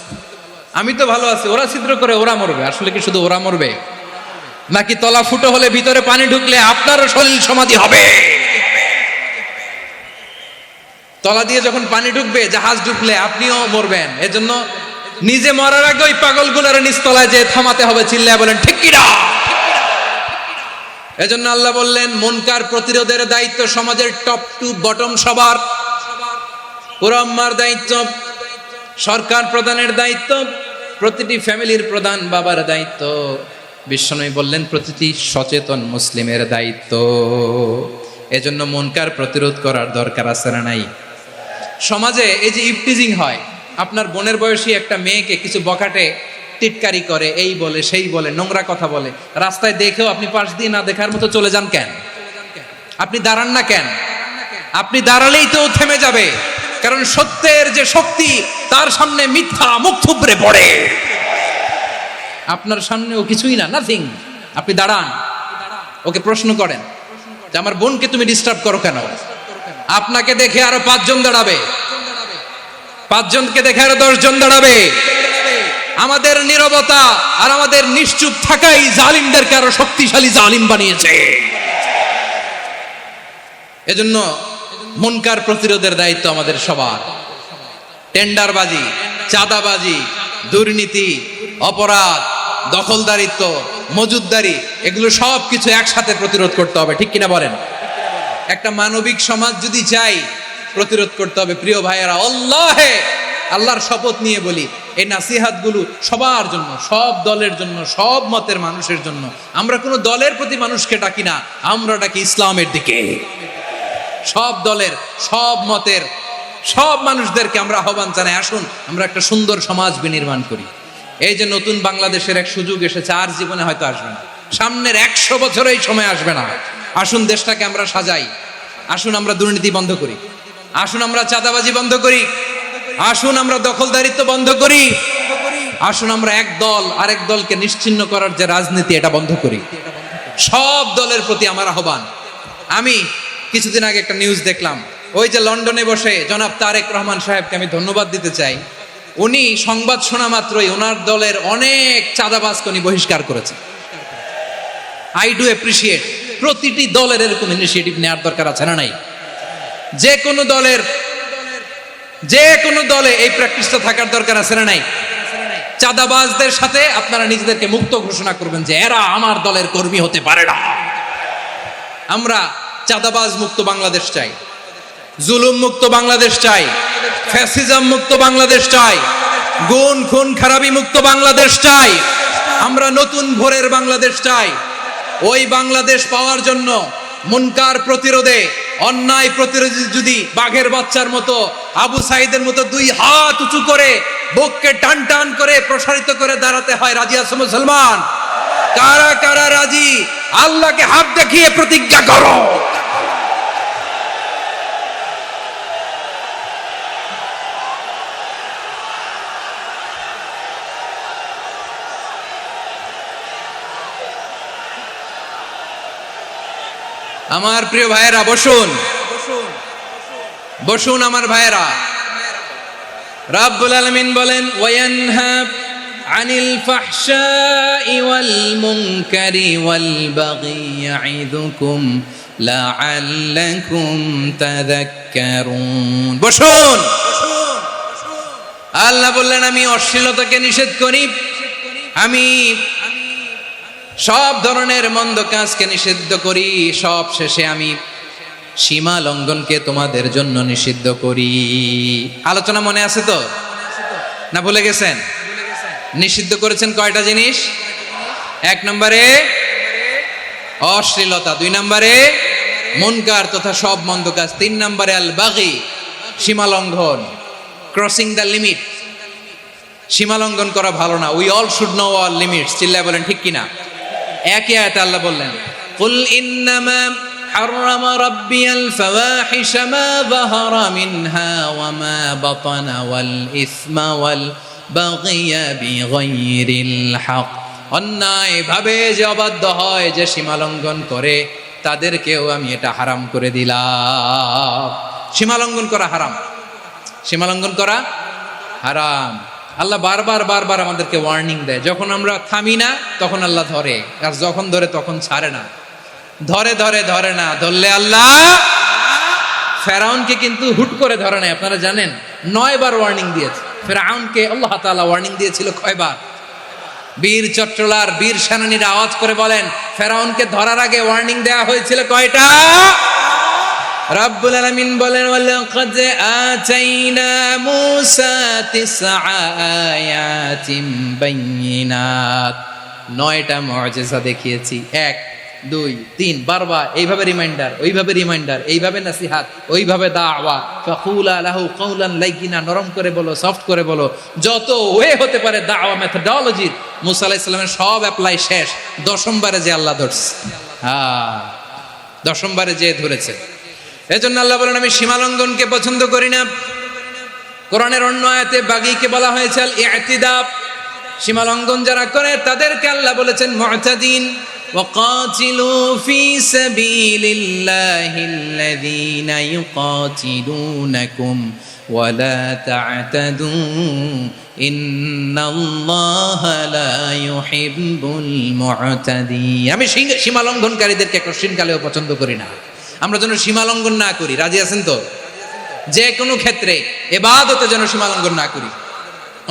আমি তো ভালো আছি, ওরা ছিদ্র করে ওরা মরবে। আসলে কি শুধু ওরা মরবে, নাকি তলা ফুটো হলে ভিতরে পানি ঢুকলে আপনারও শরীর সমাধি হবে? তলা দিয়ে যখন পানি ঢুকবে, জাহাজ ঢুকলে আপনিও মরবেন। এজন্য নিজে মরার আগে ওই পাগলগুলোর নিচতলায় যে থামাতে হবে। চিল্লায় বলেন ঠিক কি না? এজন্য আল্লাহ বললেন, মুনকার প্রতিরোধের দায়িত্ব সমাজের টপ টু বটম সবার। পুরো আম্মার দায়িত্ব, সরকার প্রধানের দায়িত্ব, প্রতিটি ফ্যামিলির প্রধান বাবার দায়িত্ব, বিশ্বনবী বললেন প্রতিটি সচেতন মুসলিমের দায়িত্ব। এজন্য মুনকার প্রতিরোধ করার দরকার আছে না নাই? সমাজে এই যে ইফটিজিং হয়, আপনার বোনের বয়সী একটা মেয়েকে কিছু বকাটে টিটকারি করে, এই বলে সেই বলে, নোংরা কথা বলে, রাস্তায় দেখেও আপনি পাশ দিয়ে না দেখার মতো চলে যান কেন? আপনি দাঁড়ান না কেন? আপনি দাঁড়ালেই তো থেমে যাবে, কারণ সত্যের যে শক্তি তার সামনে মিথ্যা মুখ থুবড়ে পড়ে। আপনার সামনেও কিছুই না, নাথিং। আপনি দাঁড়ান, ওকে প্রশ্ন করেন যে আমার বোনকে তুমি ডিস্টার্ব করো কেন? আপনাকে দেখে আরো 5 জন দাঁড়াবে, 5 জনকে দেখে আরো 10 জন দাঁড়াবে। আমাদের নীরবতা আর আমাদের নিশ্চুপ থাকাই জালিমদেরকে আরো শক্তিশালী জালিম বানিয়েছে। এজন্য মুনকার প্রতিরোধের দায়িত্ব আমাদের সবার। টেন্ডারবাজি, চাঁদাবাজি, দুর্নীতি, অপরাধ, দখলদারিত্ব, মজুদদারি, এগুলো সব কিছু একসাথে প্রতিরোধ করতে হবে, ঠিক কিনা বলেন? একটা মানবিক সমাজ যদি চাই, প্রতিরোধ করতে হবে। প্রিয় ভাইয়েরা, আল্লাহর শপথ নিয়ে বলি, এই নাসিহাতগুলো সবার জন্য, সব দলের জন্য, সব মতের মানুষের জন্য। আমরা কোনো দলের প্রতি মানুষকে ডাকি না, আমরা ডাকি ইসলামের দিকে। সব দলের, সব মতের, সব মানুষদেরকে আমরা আহ্বান জানাই, আসুন আমরা একটা সুন্দর সমাজ বিনির্মাণ করি। এই যে নতুন বাংলাদেশের এক সুযোগ এসেছে, আর জীবনে হয়তো আসবে না, সামনের 100 বছরে এই সময় আসবে না। আসুন দেশটাকে আমরা সাজাই, আসুন আমরা দুর্নীতি বন্ধ করি, আসুন আমরা চাঁদাবাজি বন্ধ করি, আসুন আমরা দখলদারিত্ব বন্ধ করি, আসুন আমরা এক দল আরেক দলকে নিশ্চিহ্ন করার যে রাজনীতি, এটা বন্ধ করি। সব দলের প্রতি আমার আহ্বান। আমি কিছুদিন আগে একটা নিউজ দেখলাম, ওই যে লন্ডনে বসে জনাব তারেক রহমান সাহেবকে আমি ধন্যবাদ দিতে চাই। উনি সংবাদ শোনা মাত্রই ওনার দলের অনেক চাঁদাবাজকে উনি বহিষ্কার করেছেন। I do appreciate. প্রতিটি দলের এরকম ইনিশিয়েটিভ নেওয়ার দরকার আছে না নাই? যে কোনো দলে এই প্র্যাকটিসটা থাকার দরকার আছে না নাই? চাঁদাবাজদের সাথে আপনারা নিজেদেরকে মুক্ত ঘোষণা করবেন যে এরা আমার দলের কর্মী হতে পারে না। আমরা চাঁদাবাজ মুক্ত বাংলাদেশ চাই, জুলুম মুক্ত বাংলাদেশ চাই, ফ্যাসিজম মুক্ত বাংলাদেশ চাই, গুণ খুন খারাপি মুক্ত বাংলাদেশ চাই। আমরা নতুন ভোরের বাংলাদেশ চাই। ওই বাংলাদেশ পাওয়ার জন্য মুনকার প্রতিরোধে, অন্যায় প্রতিরোধে যদি বাঘের বাচ্চার মতো, আবু সাইদের মতো 2 হাত উঁচু করে বুককে টান টান করে প্রসারিত করে দাঁড়াতে হয়, রাজি আছো মুসলমান? কারা কারা রাজি? আল্লাহকে হাত দেখিয়ে প্রতিজ্ঞা করো। আমার প্রিয় ভাইয়েরা, বসুন বসুন আমার ভাইয়েরা। রাব্বুল আলামিন বলেন, ওয়ায়ানহা আনিল ফাহশাই ওয়াল মুনকারি ওয়াল বাগি ইয়াইদুকুম লাআল্লাকুম তাযাক্কারুন। বসুন। আল্লাহ বললেন, আমি অশ্লীলতাকে নিষেধ করি, আমি সব ধরনের মন্দ কাজকে নিষিদ্ধ করি, সব শেষে আমি সীমা লঙ্ঘনকে তোমাদের জন্য নিষিদ্ধ করি। আলোচনা মনে আছে তো? না ভুলে গেছেন? নিষিদ্ধ করেছেন কয়টা জিনিস? 1 নম্বরে অশ্লীলতা, 2 নম্বরে মুনকার তথা সব মন্দ কাজ, 3 নম্বরে আল বাগি, সীমা লঙ্ঘন, ক্রসিং দ্য লিমিট। সীমা লঙ্ঘন করা ভালো না। We all should know our limits. চিল্লায় বলেন ঠিক কিনা? একই আয়াতে আল্লাহ বললেন, কুল ইন্নামা হাররামা রাব্বিয়াল ফাওয়াহিশা মা যাহারা মিনহা ওয়া মা বাতানা ওয়াল ইসমা ওয়াল বাগিয়া বিগাইরিল হক। অন্যায় ভাবে যে অবাধ্য হয়, যে সীমা লঙ্ঘন করে, তাদেরকেও আমি এটা হারাম করে দিলাম। সীমা লঙ্ঘন করা হারাম, সীমা লঙ্ঘন করা হারাম। আল্লাহ বারবার আমাদেরকে ওয়ার্নিং দেয়। যখন আমরা থামি না তখন আল্লাহ ধরে, আর যখন ধরে তখন ছাড়ে না। ধরে না, ধরলে আল্লাহ। ফেরাউনকে কিন্তু হুট করে ধরে নাই, আপনারা জানেন 9 বার ওয়ার্নিং দিয়েছে। ফেরাউনকে আল্লাহ তাআলা ওয়ার্নিং দিয়েছিল কয়বার? বীর চট্টলার বীর সেনানীরা আওয়াজ করে বলেন, ফেরাউনকে ধরার আগে ওয়ার্নিং দেওয়া হয়েছিল কয়টা? রাব্বুল আলামিন বলেন, ওয়ালাকাদ আতাইনা মূসা 9 আয়াতিন বাইয়িনাত। 9টা মুআজিজা দেখিয়েছি, 1 2 3 বারবার এইভাবে রিমাইন্ডার, ওইভাবে রিমাইন্ডার, এইভাবে নসিহাত, ওইভাবে দাওয়া। ফাকুলা লাহু কাওলান লাইয়িনা, নরম করে বলো, সফট করে বলো, যত ওয়ে হতে পারে দাওয়া মেথডোলজি। মুসা আলাইহিস সালামের সব অ্যাপ্লাই শেষ, 10ম বারে যে আল্লাহ ধরছে। 10ম বারে যে ধরেছে। এজন্য আল্লাহ বলেন আমি সীমালঙ্ঘনকে পছন্দ করি না। কোরআনের অন্য আয়াতে বাগীকে বলা হয়েছে আল ইতিদা, সীমালঙ্ঘন যারা করে তাদেরকে আল্লাহ বলেছেন মুতাদিন। ওয়াকাতিলু ফি সাবিলিল্লাহিল্লাযীনা ইউকাতিলুনাকুম ওয়ালা তা'তাদু ইন্নাল্লাহা লা ইউহিব্বুল মুতাদিন। আমি সীমালঙ্ঘনকারীদেরকে কোশ্চিনকালেও পছন্দ করি না। আমরা যেন সীমালঙ্ঘন না করি, রাজি আছেন তো? যে কোনো ক্ষেত্রে ইবাদতে যেন সীমালঙ্ঘন না করি।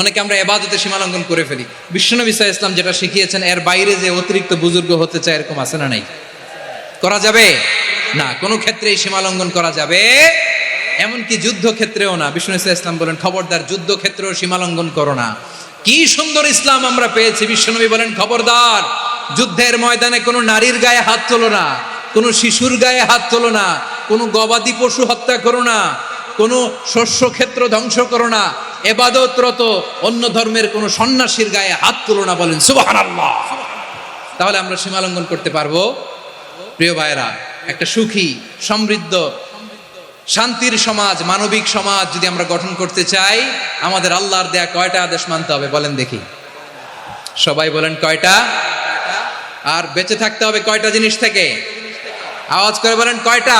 অনেকে আমরা ইবাদতে সীমালঙ্ঘন করে ফেলি। বিশ্বনবী সাল্লাল্লাহু আলাইহি ওয়াসাল্লাম যেটা শিখিয়েছেন এর বাইরে যে অতিরিক্ত বুজুর্গ হতে চায়, এরকম আছে না নাই? করা যাবে না, কোনো ক্ষেত্রেই সীমালঙ্ঘন করা যাবে, এমনকি যুদ্ধ ক্ষেত্রেও না। বিশ্বনবী সাল্লাল্লাহু আলাইহি ওয়াসাল্লাম বলেন খবরদার যুদ্ধ ক্ষেত্রেও সীমালঙ্ঘন করো না। কি সুন্দর ইসলাম আমরা পেয়েছি। বিশ্বনবী বলেন খবরদার যুদ্ধের ময়দানে কোনো নারীর গায়ে হাত তোলো না, কোনো শিশুর গায়ে হাত তোলো না, কোনো গবাদি পশু হত্যা করো না, কোনো শস্য ক্ষেত্র ধ্বংস করো না, ইবাদতরত অন্য ধর্মের কোনো সন্ন্যাসীর গায়ে হাত তোলো না। বলেন সুবহানাল্লাহ। তাহলে আমরা সীমালঙ্ঘন করতে পারবো? প্রিয় ভাইরা, একটা সুখী, সমৃদ্ধ, শান্তির সমাজ, মানবিক সমাজ যদি আমরা গঠন করতে চাই, আমাদের আল্লাহর দেয়া কয়টা আদেশ মানতে হবে বলেন দেখি? সবাই বলেন কয়টা? আর বেঁচে থাকতে হবে কয়টা জিনিস থেকে? আওয়াজ করে বলেন কয়টা?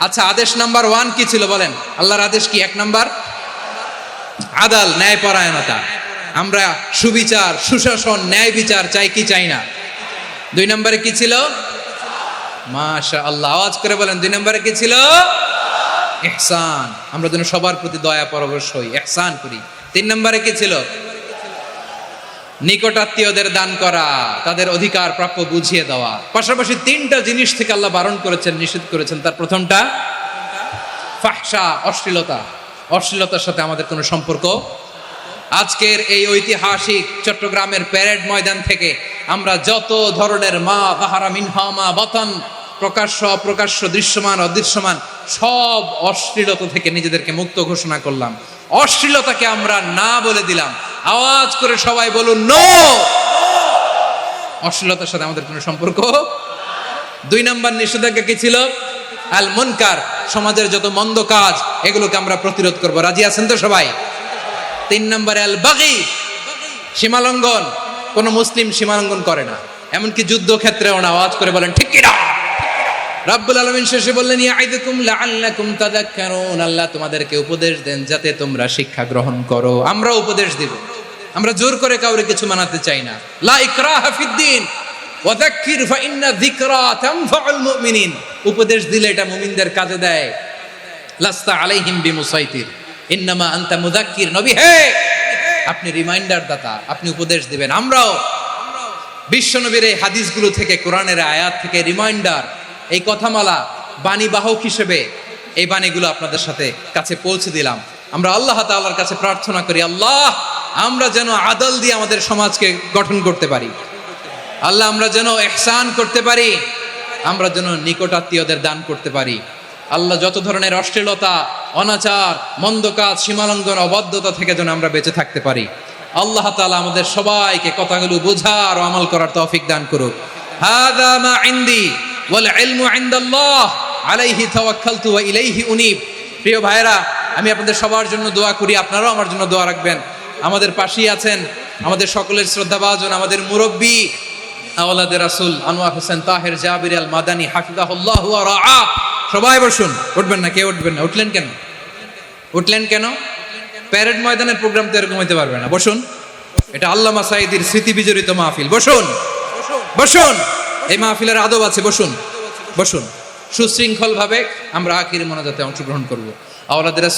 আচ্ছা, আদেশ নাম্বার 1 কি ছিল বলেন? আল্লাহর আদেশ কি? 1 নাম্বার আদাল, ন্যায়পরায়ণতা। আমরা সুবিচার, সুশাসন, ন্যায় বিচার চাই কি চাই না? 2 নম্বরে কি ছিল? মাশাআল্লাহ, আওয়াজ করে বলেন 2 নম্বরে কি ছিল? ইহসান, আমরা যেন সবার প্রতি দয়া পরবশ হই, ইহসান করি। 3 নম্বরে কি ছিল? নিকটাত্মীয়দের দান করা, তাদের অধিকার প্রাপ্য বুঝিয়ে দেওয়া। পাশাপাশি 3টা জিনিস থেকে আল্লাহ বারণ করেছেন, নিষেধ করেছেন। তার প্রথমটা ফাহশা, অশ্লীলতা। অশ্লীলতার সাথে আমাদের কোনো সম্পর্ক। আজকের এই ঐতিহাসিক চট্টগ্রামের প্যারেড ময়দান থেকে আমরা যত ধরনের মা যাহারা মিনহা মা বাতান, প্রকাশ্য অপ্রকাশ্য, দৃশ্যমান অদৃশ্যমান, সব অশ্লীলতা থেকে নিজেদেরকে মুক্ত ঘোষণা করলাম। অশ্লীলতাকে আমরা না বলে দিলাম। আওয়াজ করে সবাই বলুন নো। অশ্লীলতার সাথে আমাদের কোনো সম্পর্ক। 2 নম্বর নিষেধাজ্ঞা কি ছিল? আল মুনকার, সমাজের যত মন্দ কাজ এগুলোকে আমরা প্রতিরোধ করব। রাজি আছেন তো সবাই? 3 নম্বরে আল বাগী, সীমালঙ্ঘন। কোন মুসলিম সীমালঙ্ঘন করে না, এমনকি যুদ্ধ ক্ষেত্রেও না। আওয়াজ করে বলেন ঠিক কি না? রাব্বুল আলামিন শেষে বললেন ইয়াইদুকুম লাআল্লাকুম তাযাক্কারুন, আল্লাহ তোমাদেরকে উপদেশ দেন যাতে তোমরা শিক্ষা গ্রহণ করো। আমরা উপদেশ দেব, আমরা জোর করে কাউরে কিছু মানাতে চাই না। লা ইকরাহা ফিদ্দিন ওয়া যাক্কির ফাইন্না যিকরা তানফাউল মুমিনিন। উপদেশ দিলে এটা মুমিনদের কাজে দেয়। লাস্তা আলাইহিম বিমুসাইতির ইন্নামা আনতা মুযাক্কির। নবী হে, আপনি রিমাইন্ডার দাতা, আপনি উপদেশ দিবেন। আমরাও বিশ্বনবীর এই হাদিসগুলো থেকে, কোরআনের আয়াত থেকে রিমাইন্ডার, এই কথামালা, বাণীবাহক হিসেবে এই বাণীগুলো আপনাদের সাথে কাছে পৌঁছে দিলাম। আমরা আল্লাহ তাআলার কাছে প্রার্থনা করি, আল্লাহ আমরা যেন আদল দিয়ে আমাদের সমাজকে গঠন করতে পারি। আল্লাহ আমরা যেন ইহসান করতে পারি, আমরা যেন নিকটাত্মীয়দের দান করতে পারি। আল্লাহ যত ধরনের অশ্লীলতা, অনাচার, মন্দ কাজ, সীমালঙ্ঘন, অবাধ্যতা থেকে যেন আমরা বেঁচে থাকতে পারি। আল্লাহ তাআলা আমাদের সবাইকে কথাগুলো বোঝার ও আমল করার তৌফিক দান করুক। হাযা মা ইনদি ওয়াল ইলমু ইনদাল্লাহ আলাইহি তাওয়াক্কালতু ওয়া ইলাইহি উনীব। প্রিয় ভাইরা, আমি আপনাদের সবার জন্য দোয়া করি, আপনারাও আমার জন্য দোয়া রাখবেন। আমাদের পাশেই আছেন আমাদের সকলের শ্রদ্ধাভাজন, আমাদের মুরব্বী আওলাদে রাসূল আনোয়ার হোসেন তাহের জাবির আল মাদানী হাফিজাহুল্লাহ ওয়া রাআ। সবাই বসুন। উঠবেন না? কেউ উঠবেন না? উঠলেন কেন? উঠলেন কেন? প্যারেড ময়দানের প্রোগ্রাম তো এরকম হইতে পারবে না। বসুন, এটা আল্লামা সাঈদীর স্মৃতি বিজড়িত মাহফিল। বসুন, বসুন, এই মাহফিলের আদব আছে। বসুন, বসুন। সুশৃঙ্খল ভাবে আমরা আখির মোনাজাতে অংশগ্রহণ করব। আওলাদে রাসূল